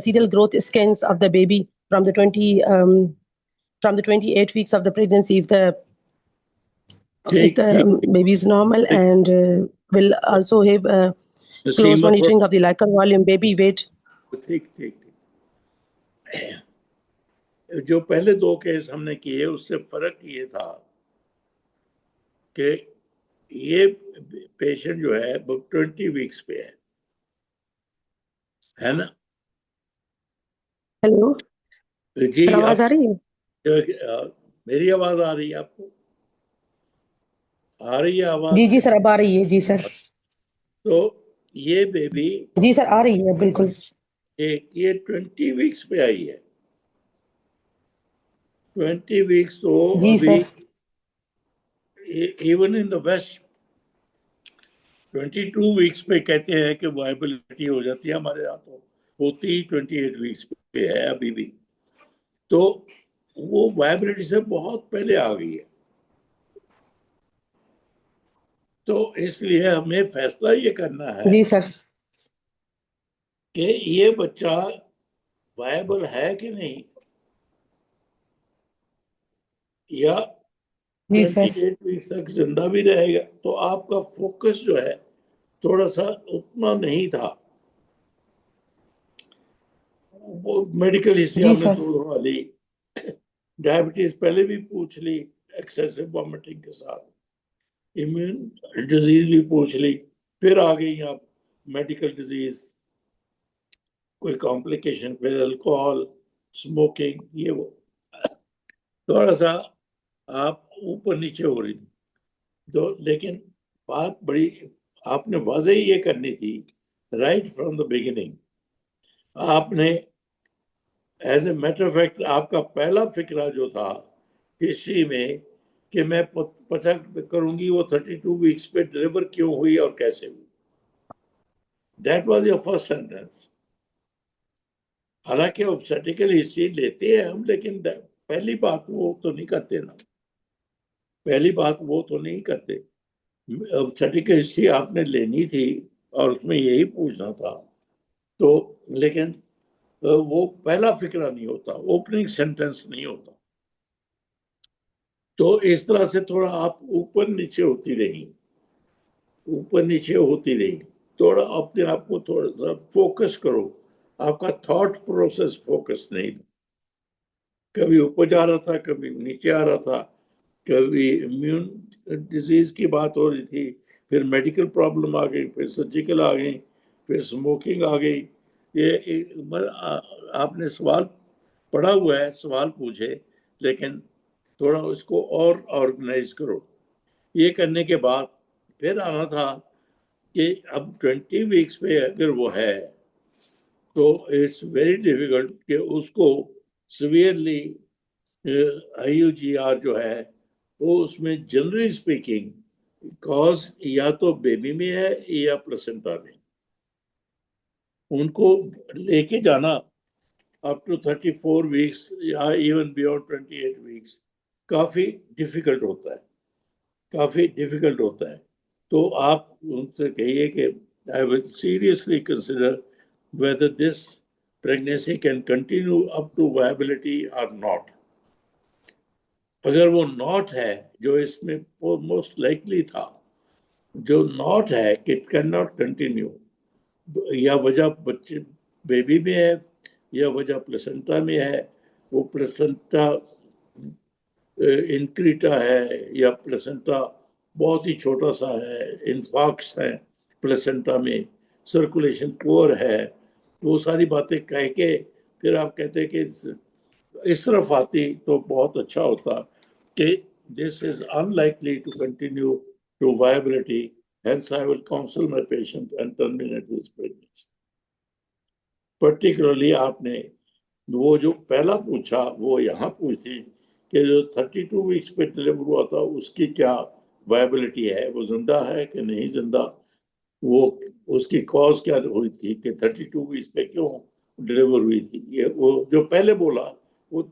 serial growth scans of the baby from the 28 weeks of the pregnancy if the baby is normal, and will also have close monitoring of the Likert volume, baby weight. ठीक ठीक ठीक. जो पहले 2 केस हमने किए उससे फर्क ये था कि ये पेशेंट जो है वो 20 वीक्स पे है ना. हेलो जी, आवाज आ रही है? मेरी आवाज आ रही है आपको? आ रही है आवाज? जी जी सर, अब आ रही है. जी सर. तो ये बेबी जी सर आ रही है बिल्कुल. ये 20 वीक्स पे आई है. 20 वीक्स तो अभी even in the west 22 weeks पे कहते हैं कि वायबिलिटी हो जाती है. हमारे यहाँ तो होती ही 28 वीक्स पे है अभी भी. तो वो वायबिलिटी से बहुत पहले आ गई है. तो इसलिए हमें फैसला ये करना है जी सर कि ये बच्चा वायबल है कि नहीं, या 28 वीक्स तक जिंदा भी रहेगा. तो आपका फोकस जो है थोड़ा सा उतना नहीं था. वो मेडिकल हिस्ट्री आपने थोड़ा ली, डायबिटीज पहले भी पूछ ली एक्सेसिव वॉमिटिंग के साथ, इम्यून डिजीज भी पूछ ली, फिर आ गई आप मेडिकल डिजीज, कोई कॉम्प्लिकेशन, फिर अल्कोहल, स्मोकिंग, ये वो थोड़ा सा आप ऊपर नीचे हो रही थी. तो लेकिन बात बड़ी आपने वाज़ेह ये करनी थी राइट फ्रॉम द बिगिनिंग. आपने as a matter of fact आपका पहला फिक्रा जो था हिस्ट्री में कि मैं पता करूंगी वो 32 वीक्स पे डिलीवर क्यों हुई और कैसे हुई. That was your first sentence. हालांकि ऑब्स्टेट्रिकल हिस्ट्री लेते हैं हम, लेकिन पहली बात वो तो नहीं करते ना. पहली बात वो तो नहीं करते. ऑब्स्टेट्रिकल हिस्ट्री आपने लेनी थी और उसमें यही पूछना था. तो लेकिन वो पहला फिक्रा नहीं होता, ओपनिंग सेंटेंस नहीं होता. तो इस तरह से थोड़ा आप ऊपर नीचे होती रही. ऊपर नीचे होती रही। थोड़ा अपने आप को थोड़ा सा फोकस करो, आपका थॉट प्रोसेस फोकस नहीं था, कभी ऊपर जा रहा था, कभी नीचे आ रहा था, कभी इम्यून डिजीज की बात हो रही थी, फिर मेडिकल प्रॉब्लम आ गई, फिर सर्जिकल आ गई, फिर स्मोकिंग आ गई। आपने सवाल पढ़ा हुआ है, सवाल पूछे, लेकिन थोड़ा उसको और ऑर्गेनाइज करो। ये करने के बाद फिर आना था कि अब 20 वीक्स पे अगर वो है तो इट्स वेरी डिफिकल्ट कि उसको सीवियरली IUGR जो है वो उसमें जनरली स्पीकिंग कॉज या तो बेबी में है या प्लेसेंटा में, उनको लेके जाना अप टू 34 वीक्स या इवन बियॉन्ड 28 वीक्स काफ़ी डिफिकल्ट होता है, काफ़ी डिफिकल्ट होता है। तो आप उनसे कहिए कि I will seriously consider whether this pregnancy can continue up to viability or not. अगर वो नॉट है, जो इसमें मोस्ट लाइकली था, जो नॉट है कि इट कैन नॉट कंटिन्यू, या वजह बच्चे बेबी में है या वजह प्लेसेंटा में है, वो प्लेसेंटा इंक्रीटा है या प्लेसेंटा बहुत ही छोटा सा है, इन्फाक्स है प्लेसेंटा में, सर्कुलेशन पुअर है, वो सारी बातें कह के फिर आप कहते कि इस तरफ आती तो बहुत अच्छा होता कि this is unlikely to continue to viability, hence I will counsel my patient and terminate this pregnancy. Particularly आपने वो जो पहला पूछा वो यहाँ पूछी कि जो 32 वीक्स पे डिलीवर हुआ था उसकी क्या वायबिलिटी है, वो जिंदा है कि नहीं जिंदा, वो उसकी कॉज क्या हुई थी कि 32 वीक्स पे क्यों डिलीवर हुई थी। ये वो जो पहले बोला वो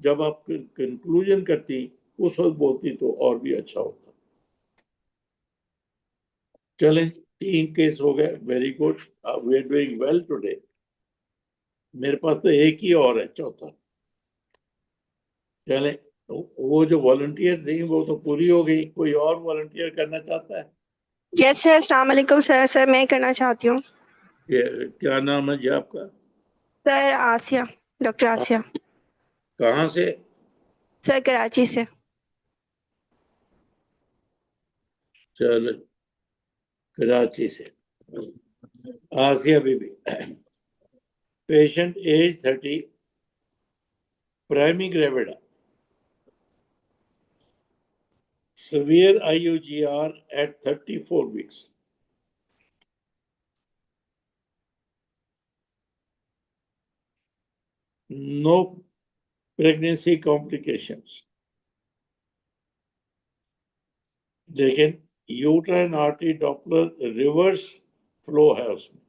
जब आप कंक्लूजन करती उस वक्त बोलती तो और भी अच्छा होता। चलें, 3 केस हो गए, very good, we are doing well today. मेरे पास तो एक ही और है, चौथा। चलें, वो जो वॉलंटियर थी वो तो पूरी हो गई, कोई और वॉलंटियर करना चाहता है? यस सर, अस्सलाम वालेकुम सर। सर मैं करना चाहती हूँ। क्या नाम है जी आपका? Sir Asiya, doctor Asiya. कहाँ से? सर कराची से। चलो, कराची से। Asiya Bibi, patient age 30, primi gravida, severe IUGR at 34 weeks. No pregnancy complications. लेकिन uterine artery Doppler reverse flow है उसमें,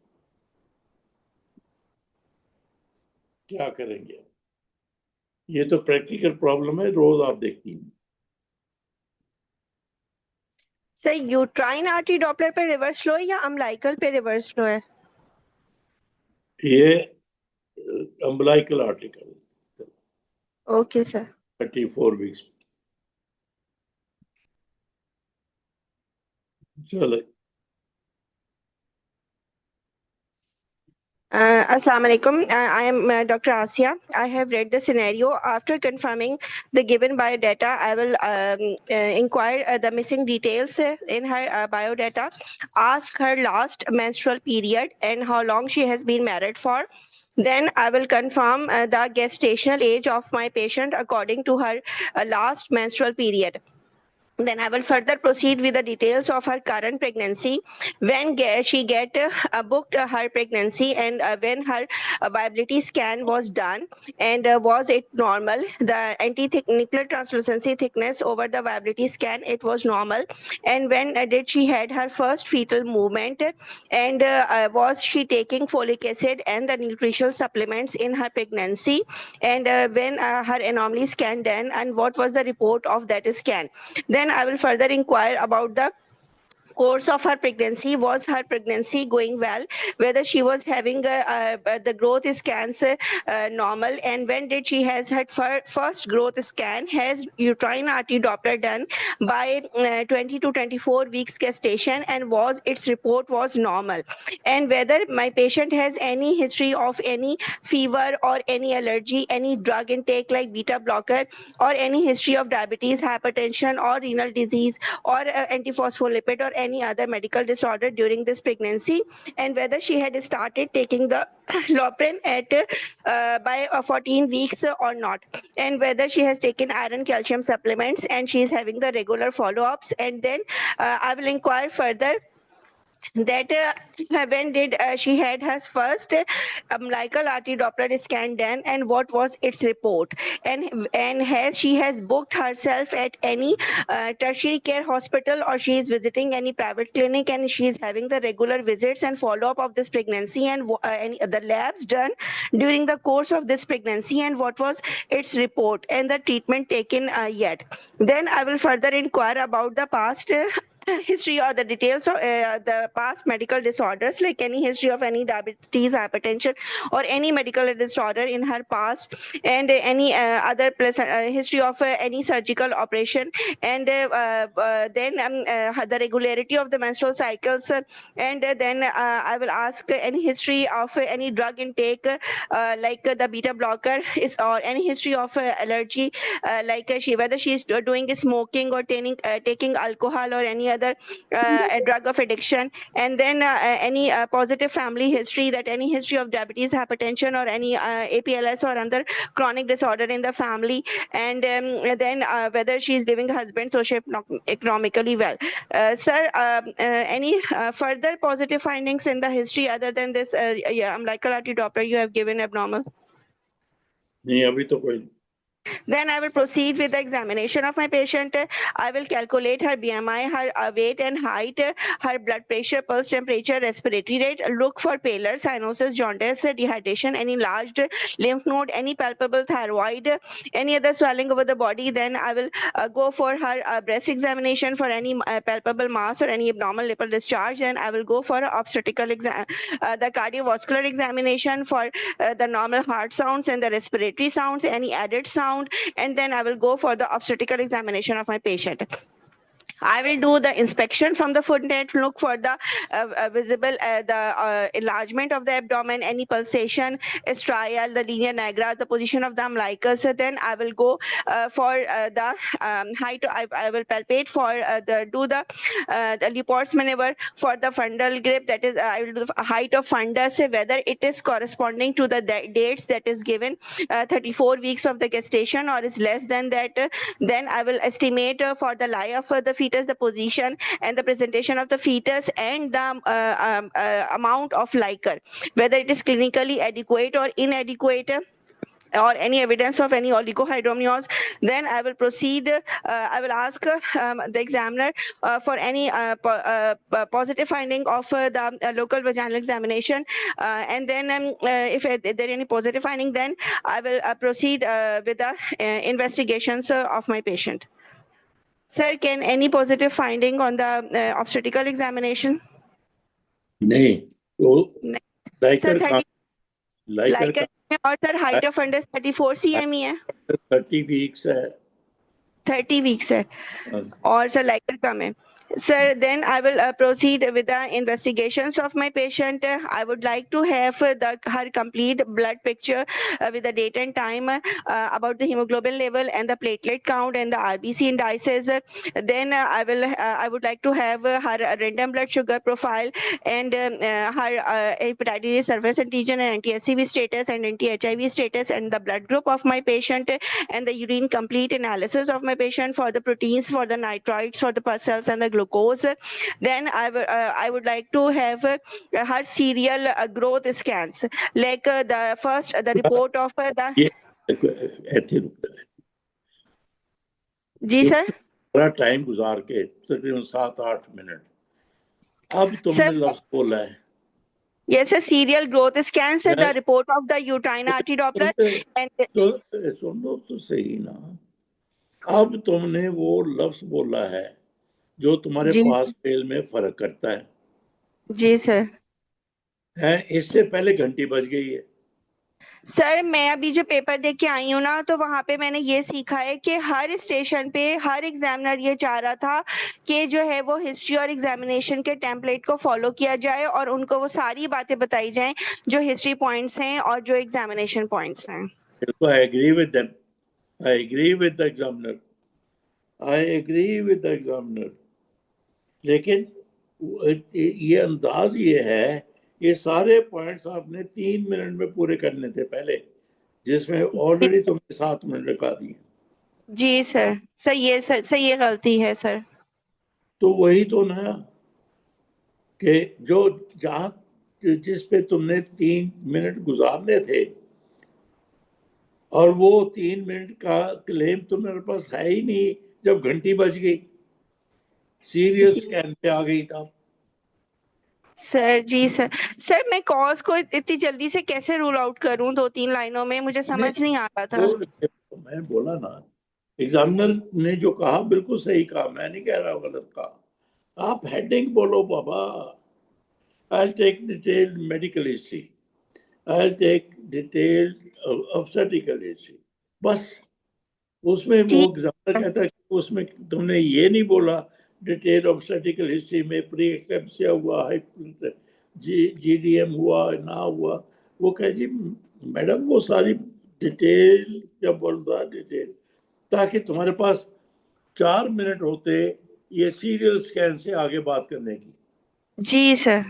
क्या करेंगे? ये तो प्रैक्टिकल प्रॉब्लम है, रोज आप देखती हैं। सर यूट्राइन आर्टरी डॉपलर पे रिवर्स फ्लो है या अम्बिलिकल पे रिवर्स फ्लो है? ये umbilical article. Okay sir. 34 weeks. चलो, Assalamu alaikum. I am Dr. Asia. I have read the scenario. After confirming the given biodata, I will inquire the missing details in her biodata, ask her last menstrual period and how long she has been married for. Then I will confirm the gestational age of my patient according to her last menstrual period. Then I will further proceed with the details of her current pregnancy, when she booked her pregnancy, and when her viability scan was done, and was it normal. The anti-nuclear translucency thickness over the viability scan, it was normal. And when did she had her first fetal movement, and was she taking folic acid and the nutritional supplements in her pregnancy, and when her anomaly scan done, and what was the report of that scan. Then I will further inquire about the course of her pregnancy, was her pregnancy going well, whether she was having the growth scans normal, and when did she has her first growth scan, has uterine artery Doppler done by 20 to 24 weeks gestation, and was its report was normal, and whether my patient has any history of any fever or any allergy, any drug intake like beta blocker, or any history of diabetes, hypertension, or renal disease, or antiphospholipid, or any other medical disorder during this pregnancy, and whether she had started taking the Loprin at by 14 weeks or not, and whether she has taken iron calcium supplements and she is having the regular follow-ups, and then I will inquire further that when did she had her first umbilical artery Doppler scan done, and what was its report, and has she has booked herself at any tertiary care hospital, or she is visiting any private clinic, and she is having the regular visits and follow-up of this pregnancy, and any other labs done during the course of this pregnancy, and what was its report, and the treatment taken yet. Then I will further inquire about the past history or the details of the past medical disorders, like any history of any diabetes, hypertension, or any medical disorder in her past, and any other history of any surgical operation, and then the regularity of the menstrual cycles, and then I will ask any history of any drug intake, like the beta blocker is, or any history of allergy, like whether she is doing smoking or taking alcohol or any other a drug of addiction, and then any positive family history, that any history of diabetes, hypertension, or any APLS or other chronic disorder in the family, and then whether she is living husband socioeconomically well. Sir, any further positive findings in the history other than this umbilical artery Doppler you have given abnormal? नहीं, अभी तो कोई Then I will proceed with the examination of my patient. I will calculate her BMI, her weight and height, her blood pressure, pulse temperature, respiratory rate. Look for pallor, cyanosis, jaundice, dehydration, any enlarged lymph node, any palpable thyroid, any other swelling over the body. Then I will go for her breast examination for any palpable mass or any abnormal nipple discharge. Then I will go for obstetrical exam, the cardiovascular examination for the normal heart sounds and the respiratory sounds, any added sound, and then I will go for the obstetrical examination of my patient. I will do the inspection from the foot net, look for the visible enlargement of the abdomen, any pulsation, strial, the linea nigra, the position of the umbilicus. Then I will go for the height. I will palpate for do the Leport's maneuver for the fundal grip. That is, I will do the height of fundus, whether it is corresponding to the dates that is given 34 weeks of the gestation or is less than that. Then I will estimate for the lie of the fetus, the position and the presentation of the fetus, and the amount of liquor, whether it is clinically adequate or inadequate, or any evidence of any oligohydramnios. Then I will proceed, I will ask the examiner for any positive finding of the local vaginal examination, and then if there are any positive finding, then I will proceed with the investigations of my patient. Sir, can any positive finding on the obstetrical examination? नहीं, तो Sir, लाइकर 30 और sir height of fundus 34 cm ही है, 30 वीक्स है 30 weeks है, और सर लाइकर कम है. Sir, then I will proceed with the investigations of my patient. I would like to have her complete blood picture with the date and time, about the hemoglobin level and the platelet count and the RBC indices. Then I would like to have her random blood sugar profile and her hepatitis surface antigen and anti-HCV status and anti-HIV status, and the blood group of my patient, and the urine complete analysis of my patient for the proteins, for the nitrites, for the pus cells and the glucose. Then I would like to have her serial growth scans, like the report of the. ये ऐसे रुक जी सर. बड़ा टाइम गुजार के तकरीबन 7-8 मिनट अब तुमने Sir, लफ्ज बोला है yes, a serial growth scans, the Yes. report of the uterine artery Doppler, and तो सुन लो तो सही ना. अब तुमने वो लफ्ज बोला है जो तुम्हारे जी पास फेल में फर्क करता जी सर। है। इससे पहले घंटी बज गई है। सर मैं अभी जो पेपर दे के आई हूँ ना, तो वहां पे मैंने ये सीखा है कि हर स्टेशन पे हर एग्जामिनर ये चाह रहा था कि जो है वो हिस्ट्री और एग्जामिनेशन के टेम्पलेट को फॉलो किया जाए और उनको वो सारी बातें बताई जाएं जो हिस्ट्री पॉइंट्स हैं और जो एग्जामिनेशन पॉइंट्स हैं। बिल्कुल, I agree with them, I agree with the examiner, I agree with the examiner. लेकिन ये अंदाज ये है, ये सारे पॉइंट्स आपने 3 मिनट में पूरे करने थे पहले, जिसमें ऑलरेडी तुमने 7 मिनट लगा दिए। जी सर, सर ये गलती है सर। तो वही तो ना, कि जो जहां जिस पे तुमने 3 मिनट गुजारने थे और वो 3 मिनट का क्लेम तुम्हारे पास है ही नहीं जब घंटी बज गई, सीरियस स्कैन पे आ गई था। सर जी सर, सर मैं कॉज को इतनी जल्दी से कैसे रूल आउट करूं 2-3 लाइनों में, मुझे समझ नहीं आ रहा था। तो मैं बोला ना, एग्जामिनर ने जो कहा बिल्कुल सही कहा, मैं नहीं कह रहा गलत कहा। आप हेडिंग बोलो बाबा, I'll take detailed medical history, I'll take detailed obstetrical history, बस। उसमें वो ठीक एग्जामिनर कहता है कि उसमें तुमने ये नहीं बोला डिटेल ऑब्स्टेटिकल हिस्ट्री में प्री एक्लेम्पसिया हुआ, जीडीएम हुआ ना हुआ। वो कहे जी मैडम वो सारी डिटेल जब बोल रहा डिटेल, ताकि तुम्हारे पास 4 मिनट होते ये सीरियल स्कैन से आगे बात करने की, जी सर।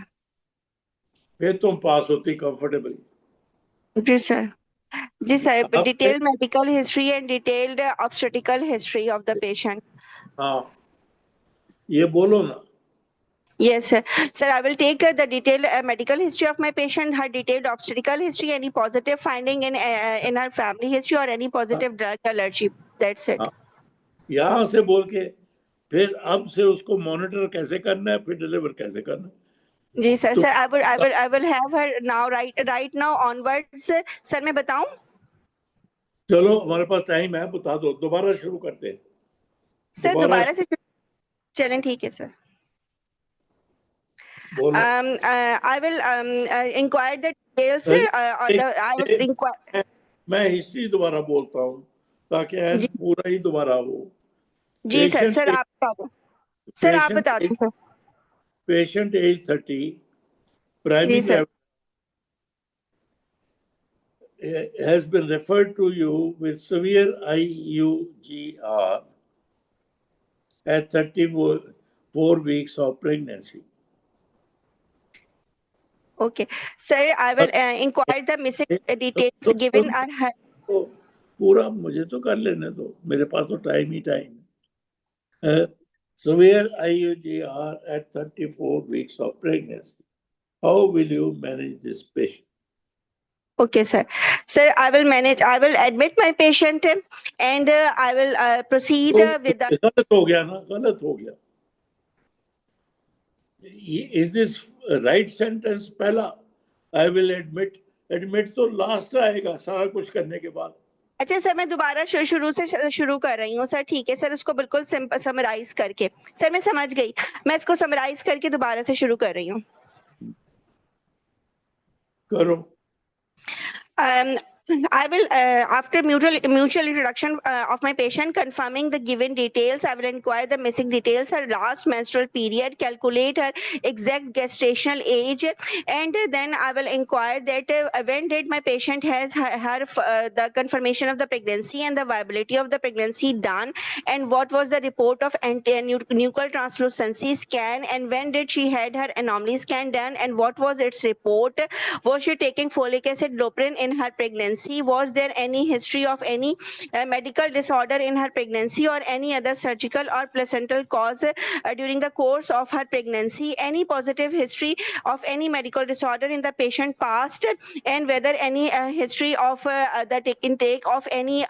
फिर तुम पास होती कंफर्टेबली। जी सर, जी सर, अब detailed medical history and detailed obstetrical history of the patient. हाँ, ये बोलो ना। Yes, sir. Sir, I will take the detailed medical history of my patient, her detailed obstetrical history, any positive finding in her family history, or any positive drug allergy. That's it. हाँ, यहाँ से बोल के फिर अब से उसको मॉनिटर कैसे करना है, फिर डिलीवर कैसे करना है। जी सर, तो sir I will have her now right now onwards. Sir मैं बताऊं? चलो हमारे पास टाइम है, बता दो, दोबारा शुरू करते हैं। सर दोबारा से चलें, ठीक है सर। बोलो। I will inquire the details. I will inquire. मैं हिस्ट्री दोबारा बोलता हूँ ताकि पूरा ही दोबारा हो। जी सर, सर आप बता दो। सर आप बता दो sir. Patient age 30, primary has been referred to you with severe IUGR at 34 weeks of pregnancy. Okay, sir, I will inquire the missing details given are her. तो पूरा मुझे तो कर लेने दो, मेरे पास तो टाइम ही टाइम है। Severe IUGR at 34 weeks of pregnancy. How will you manage this patient? Okay, sir. Sir, I will manage. I will admit my patient and I will proceed with the. गलत हो गया ना, गलत हो गया। Is this right sentence पहला? I will admit. Admit तो लास्ट आएगा सारा कुछ करने के बाद। अच्छा सर, मैं दोबारा शुरू से शुरू कर रही हूँ सर, ठीक है सर, उसको बिल्कुल समराइज करके। सर मैं समझ गई, मैं इसको समराइज करके दोबारा से शुरू कर रही हूँ। करो। I will, after mutual introduction of my patient, confirming the given details, I will inquire the missing details, her last menstrual period, calculate her exact gestational age, and then I will inquire that when did my patient has the confirmation of the pregnancy and the viability of the pregnancy done, and what was the report of nuchal translucency scan, and when did she had her anomaly scan done, and what was its report? Was she taking folic acid, Loprin in her pregnancy? Was there any history of any medical disorder in her pregnancy or any other surgical or placental cause during the course of her pregnancy? Any positive history of any medical disorder in the patient past, and whether any history of the intake of any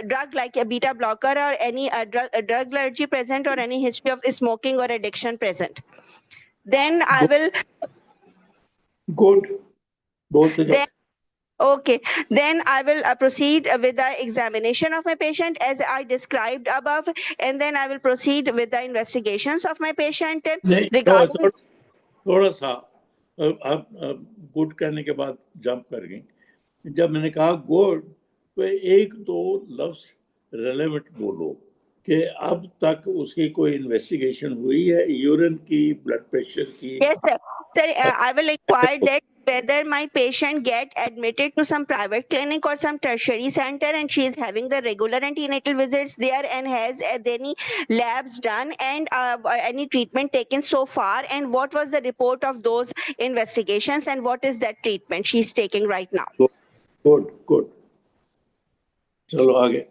drug like a beta blocker or any drug allergy present, or any history of smoking or addiction present. Then I will. Good. बोलते जाओ। Okay, then I will proceed with the examination of my patient as I described above, and then I will proceed with the investigations of my patient नहीं, regarding. थोड़ा सा आप गुड करने के बाद जंप कर गई। जब मैंने कहा गुड तो एक दो लफ्ज रेलेवेंट बोलो कि अब तक उसकी कोई इन्वेस्टिगेशन हुई है यूरिन की, ब्लड प्रेशर की। Yes, sir. Sir, I will inquire that whether my patient get admitted to some private clinic or some tertiary center and she is having the regular antenatal visits there and has any labs done and any treatment taken so far, and what was the report of those investigations and what is that treatment she is taking right now. Good, चलो आगे।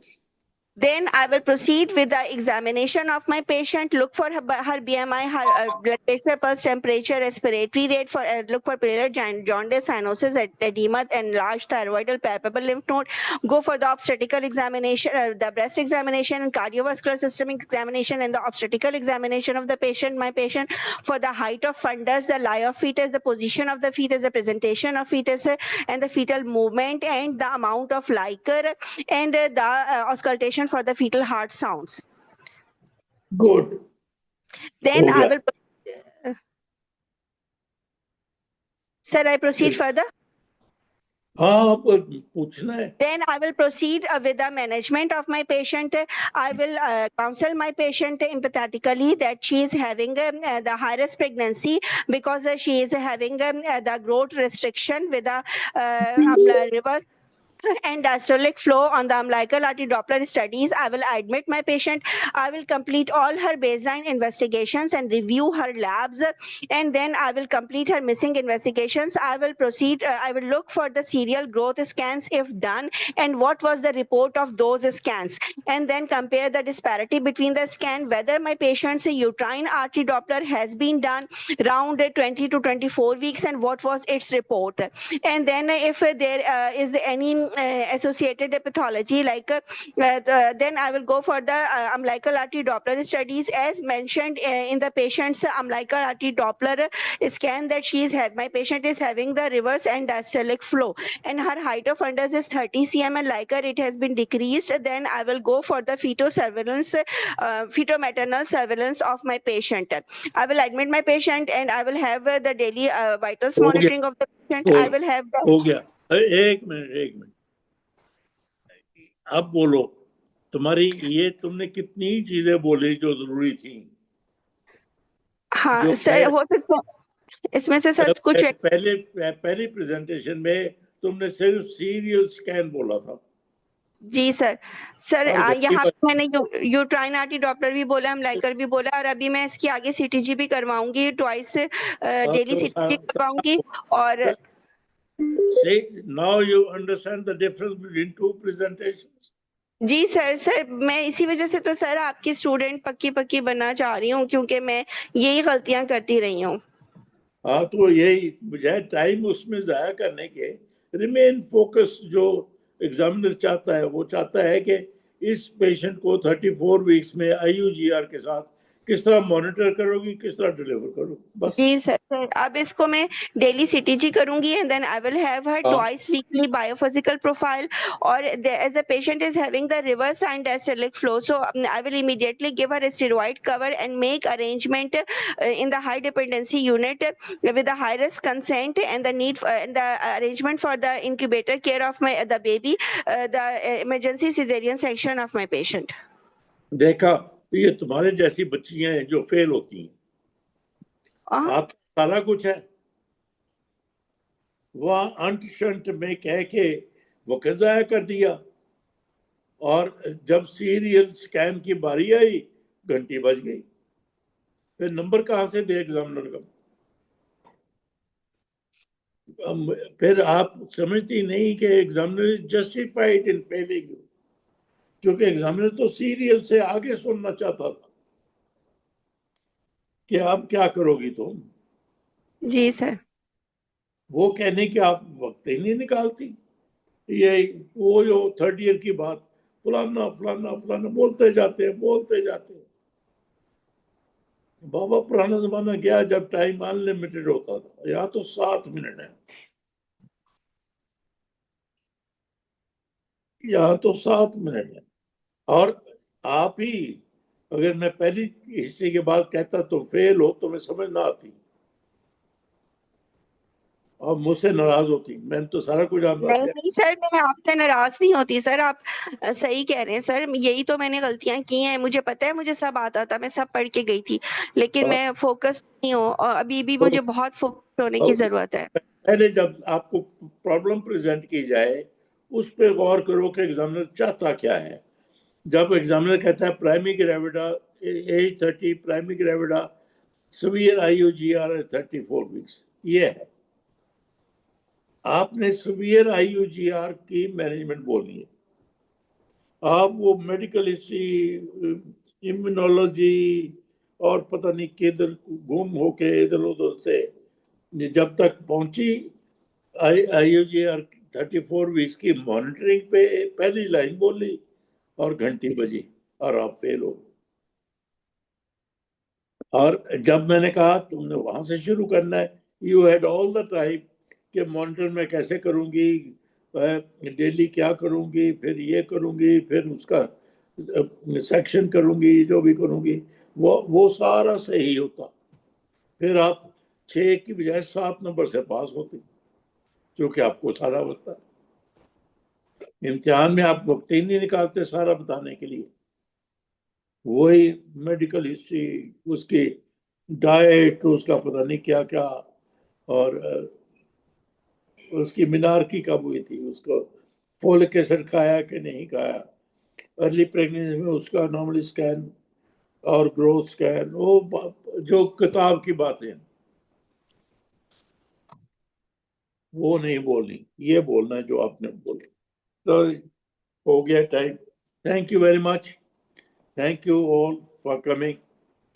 Then I will proceed with the examination of my patient. Look for her BMI, her blood pressure, pulse, temperature, respiratory rate. For look for pleural jaundice, cyanosis, edema, enlarged thyroidal palpable lymph node. Go for the obstetrical examination, the breast examination, and cardiovascular system examination, and the obstetrical examination of the patient. My patient for the height of fundus, the lie of fetus, the position of the fetus, the presentation of fetus, and the fetal movement, and the amount of liquor, and the auscultation for the fetal heart sounds. Good, Then हो I गया। will, sir, I proceed further. हाँ, पूछना है। Then I will proceed with the management of my patient. I will counsel my patient empathetically that she is having the high-risk pregnancy because she is having the growth restriction with the reverse and diastolic flow on the umbilical artery Doppler studies. I will admit my patient. I will complete all her baseline investigations and review her labs, and then I will complete her missing investigations. I will proceed. I will look for the serial growth scans if done, and what was the report of those scans, and then compare the disparity between the scan, whether my patient's uterine artery Doppler has been done around 20 to 24 weeks, and what was its report, and then if there is any associated pathology like then I will go for the umbilical artery Doppler studies as mentioned in the patient's umbilical artery Doppler scan that she is had. My patient is having the reverse and diastolic flow, and her height of fundus is 30 cm and like it has been decreased. Then I will go for the feto-maternal surveillance of my patient. I will admit my patient and I will have the daily vitals हो गया, monitoring of the patient. I will have the हो गया। एक मिनट, अब बोलो तुम्हारी ये तुमने कितनी चीजें बोली जो जरूरी थी। हाँ जो सर, हो सकता है इसमें से सर कुछ पहली प्रेजेंटेशन में तुमने सिर्फ सीरियल स्कैन बोला था। जी सर। सर और यहाँ पे मैंने यूट्राइन आर्टरी डॉपलर भी बोला, अम्लाइकर भी बोला, और अभी मैं इसकी आगे सीटीजी भी करवाऊंगी, ट्वाइस डेली सीटीजी करवाऊंगी। और now you understand the difference between two presentations. जी सर, सर मैं इसी वजह से तो सर आपकी स्टूडेंट पक्की बनना चाह रही हूँ, क्योंकि मैं यही गलतियां करती रही हूँ। हाँ, तो यही बजाय टाइम उसमें जाया करने के रिमेन फोकस जो एग्जामिनर चाहता है, वो चाहता है कि इस पेशेंट को 34 वीक्स में IUGR के साथ किस तरह मॉनिटर करोगी, किस तरह डिलीवर करो, बस। जी सर, अब इसको मैं डेली सीटीजी करूंगी and then I will have her twice weekly biophysical profile, और as the patient is having the reverse and diastolic flow, so I will immediately give her steroid cover and make arrangement in the high dependency unit with the high risk consent and the need and the arrangement for the incubator care of the baby, the emergency cesarean section of my patient. देखा, तो ये तुम्हारे जैसी बच्चियां हैं जो फेल होती हैं। आप सारा कुछ है, वह अंट शंट में कह के वो ज़ाया कर दिया, और जब सीरियल स्कैन की बारी आई घंटी बज गई, फिर नंबर कहाँ से दे एग्जामिनर का? फिर आप समझती नहीं कि examiner is justified in Fehling you, क्योंकि एग्जामिनर तो सीरियल से आगे सुनना चाहता था कि आप क्या करोगी तुम। जी सर। वो कहने की आप वक्त ही नहीं निकालती। ये वो जो थर्ड ईयर की बात फलाना फलाना फलाना बोलते जाते हैं। बाबा पुराना जमाना गया जब टाइम अनलिमिटेड होता था, यहाँ तो 7 मिनट है। यहाँ तो 7 मिनट है, और आप ही अगर मैं पहली हिस्ट्री के बाद कहता तो फेल हो तो मैं समझ ना आती और मुझसे नाराज होती। मैंने तो सारा कुछ आपका नहीं नहीं सर, मैं आपसे नाराज नहीं होती सर, आप सही कह रहे हैं सर, यही तो मैंने गलतियां की हैं, मुझे पता है, मुझे सब आता था, मैं सब पढ़ के गई थी, लेकिन मैं फोकस नहीं हूँ और अभी भी मुझे बहुत फोकस होने की जरूरत है। पहले जब आपको प्रॉब्लम प्रेजेंट की जाए उस पर गौर करो कि एग्जामिनर चाहता क्या है। जब एग्जामिनर कहता है primary gravida age 30, primary gravida severe IUGR 34 weeks, ये है। आपने severe IUGR की मैनेजमेंट बोलनी है। आप वो मेडिकल हिस्ट्री, इम्यूनोलॉजी और पता नहीं किधर गुम होके इधर उधर से जब तक पहुंची IUGR 34 वीक्स की मॉनिटरिंग पे पहली लाइन बोली और घंटी बजी और आप फेल हो। और जब मैंने कहा तुमने वहां से शुरू करना है, you had all the time कि मॉनिटर में कैसे करूंगी, डेली क्या करूंगी, फिर ये करूंगी, फिर उसका सेक्शन करूंगी, जो भी करूंगी वो सारा सही होता, फिर आप 6 की बजाय 7 नंबर से पास होते, जो कि आपको सारा होता। इम्तिहान में आप वक्त ही नहीं निकालते सारा बताने के लिए। वही मेडिकल हिस्ट्री, उसकी डाइट, उसका पता नहीं क्या क्या, और उसकी मिनारकी कब हुई थी, उसको फोलिक एसिड खाया कि नहीं खाया, अर्ली प्रेगनेंसी में उसका नॉर्मली स्कैन और ग्रोथ स्कैन, वो जो किताब की बातें वो नहीं बोलनी, ये बोलना है जो आपने बोला। तो हो गया time. Thank you very much, thank you all for coming.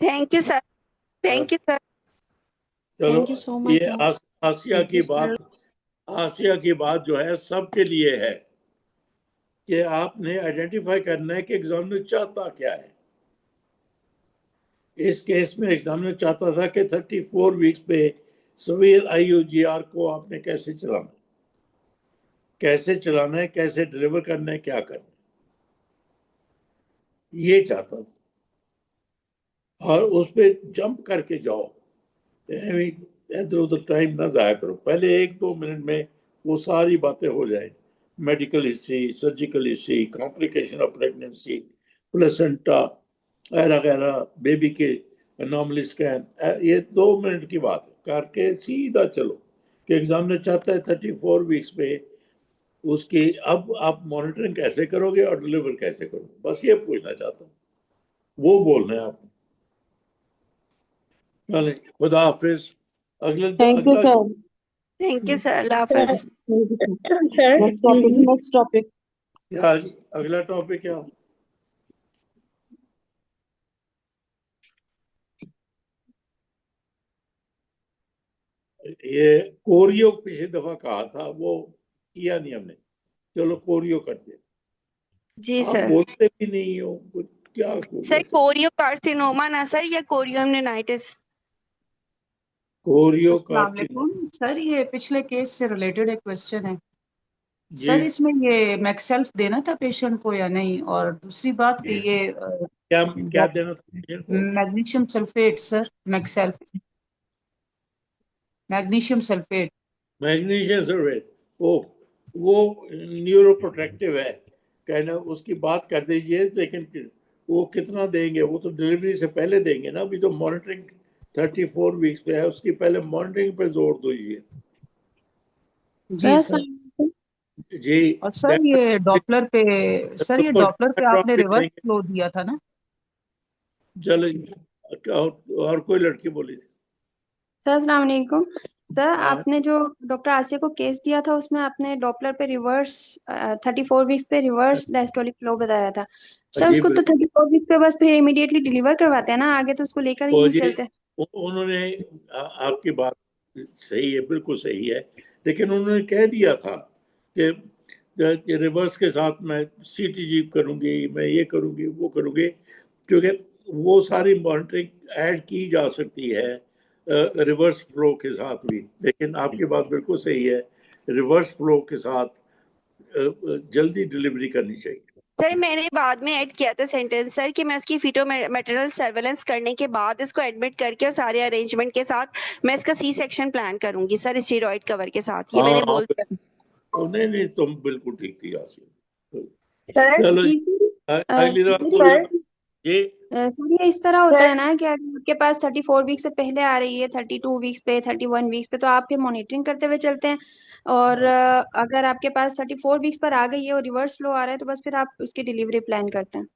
Thank you sir, thank you sir. चलो, Thank you so much, ये sir. आसिया की बात, आसिया की बात जो है सबके लिए है कि आपने आइडेंटिफाई करना है कि एग्जामिनर चाहता क्या है। इस केस में एग्जामिनर चाहता था कि 34 वीक्स पे सवीर IUGR को आपने कैसे चलाना है, कैसे डिलीवर करना है, क्या करना है, ये चाहता था। और उस पर जंप करके जाओ, इधर उधर टाइम ना जाया करो। पहले 1-2 मिनट में वो सारी बातें हो जाए, medical history, surgical history, complication of pregnancy, placenta वगैरह, बेबी के अनॉमली स्कैन, ये 2 मिनट की बात है, करके सीधा चलो कि एग्जामिनर चाहता है 34 वीक्स पे उसकी अब आप मॉनिटरिंग कैसे करोगे और डिलीवर कैसे करोगे, बस ये पूछना चाहता हूँ, वो बोलना है आपको। चले, खुदा हाफिज। अगले Thank you, अगला sir. Thank you sir, Allah Hafiz. Sir, Next topic. क्या अगला टॉपिक क्या? ये कोरियो पिछली दफा कहा था, वो किया नहीं हमने, चलो कोरियो करते। जी आप सर। बोलते भी नहीं हो कुछ, क्या सर कोरियो कार्सिनोमा ना सर, या कोरियोमनिनाइटिस? कोरियो अस्सलामुअलैकुम सर, ये पिछले केस से रिलेटेड एक क्वेश्चन है जी, सर, इसमें ये मैक्सेल्फ देना था पेशेंट को या नहीं, और दूसरी बात कि ये क्या क्या देना था पेशेंट को? मैग्नीशियम सल्फेट सर, मैक्सेल्फ मैग्नीशियम सल्फेट। मैग्नीशियम सल्फेट, वो न्यूरो प्रोटेक्टिव है, कहना उसकी बात कर दीजिए, लेकिन वो कितना देंगे, वो तो डिलीवरी से पहले देंगे ना, अभी तो मॉनिटरिंग 34 वीक्स पे है, उसकी पहले मॉनिटरिंग पे जोर दीजिए। जी सर। जी, और सर ये डॉपलर पे, सर ये डॉपलर पे आपने भी रिवर्स देंगे। फ्लो दिया था ना? चलो, और कोई लड़की बोली थी? सर अस्सलाम वालेकुम। सर हाँ, आपने जो डॉक्टर आसिया को केस दिया था उसमें आपने डॉपलर पे रिवर्स 34 वीक्स पे रिवर्स डायस्टोलिक फ्लो बताया था सर। जी उसको तो बिल्कुल। 34 वीक्स पे बस फिर इमीडिएटली डिलीवर करवाते हैं ना, आगे तो उसको लेकर ही वो नहीं जी, चलते। उन्होंने आपकी बात सही है, बिल्कुल सही है, लेकिन उन्होंने कह दिया था कि रिवर्स के साथ मैं CTG करूंगी, मैं ये करूंगी, वो करूंगी, क्योंकि वो सारी मॉनिटरिंग ऐड की जा सकती है रिवर्स फ्लो के साथ भी। लेकिन आपकी बात बिल्कुल सही है, रिवर्स फ्लो के साथ जल्दी डिलीवरी करनी चाहिए। सर मैंने बाद में ऐड किया था सेंटेंस सर कि मैं उसकी फीटो मैटरनल सर्वेलेंस करने के बाद इसको एडमिट करके और सारे अरेंजमेंट के साथ मैं इसका सी सेक्शन प्लान करूंगी सर स्टीरॉइड कवर के साथ, ये मैंने बोल दिया। नहीं तुम बिल्कुल ठीक थी आसिया। सर चलो जी सर, अगली बार सर ये सर ये इस तरह होता सर है ना कि अगर आपके पास 34 वीक से पहले आ रही है, 32 वीक्स पे, 31 वीक्स पे, तो आप फिर मॉनिटरिंग करते हुए चलते हैं। और अगर आपके पास 34 वीक्स पर आ गई है और रिवर्स फ्लो आ रहा है तो बस फिर आप उसकी डिलीवरी प्लान करते हैं।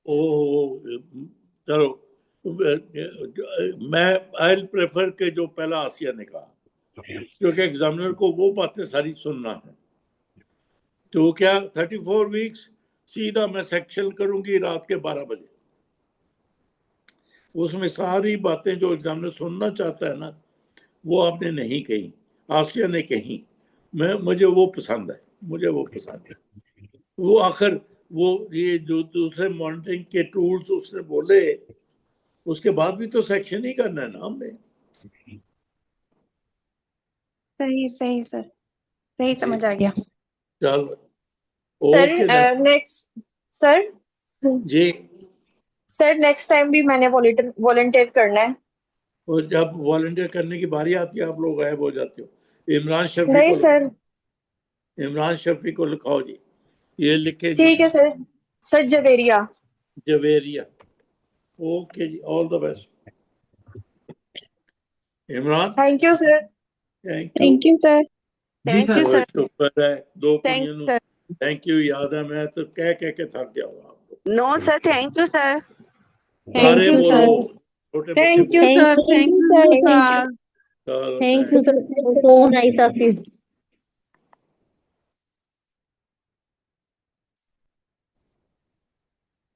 चलो मैं आई प्रेफर के जो पहला आसिया ने कहा, क्योंकि एग्जामिनर को वो बातें सारी सुनना है। तो क्या 34 वीक्स सीधा मैं सेक्शन करूंगी रात के 12 बजे, उसमें सारी बातें जो एग्जामिनर सुनना चाहता है ना वो आपने नहीं कही, आसिया ने कही। मुझे वो पसंद है, मुझे वो पसंद है। वो आखिर वो ये जो दूसरे मॉनिटरिंग के टूल्स उसने बोले, उसके बाद भी तो सेक्शन ही करना है ना हमने। सही सही सर, सही समझ आ गया। चलो सर ओके नेक्स्ट सर जी। सर नेक्स्ट टाइम भी मैंने वॉलंटियर करना है। और जब वॉलंटियर करने की बारी आती है आप लोग गायब हो जाते हो। इमरान शफी नहीं को, सर, इमरान शफी को लिखाओ जी, ये लिखे जी। ठीक है sir. Sir Javeria. Javeria, okay जी, all the best Imran. Thank you sir. Thank you sir. जी थैंक यू सर। सर। शुक्र है दो थैंक कुड़ियों सर। थैंक यू याद है, मैं तो कह के थक गया हूँ आपको। No sir, thank you sir. सारे you, बोलो, sir. छोटे बच्चे थैंक बोलो। You sir, thank you sir. चलो, Thank you, sir. So nice of you.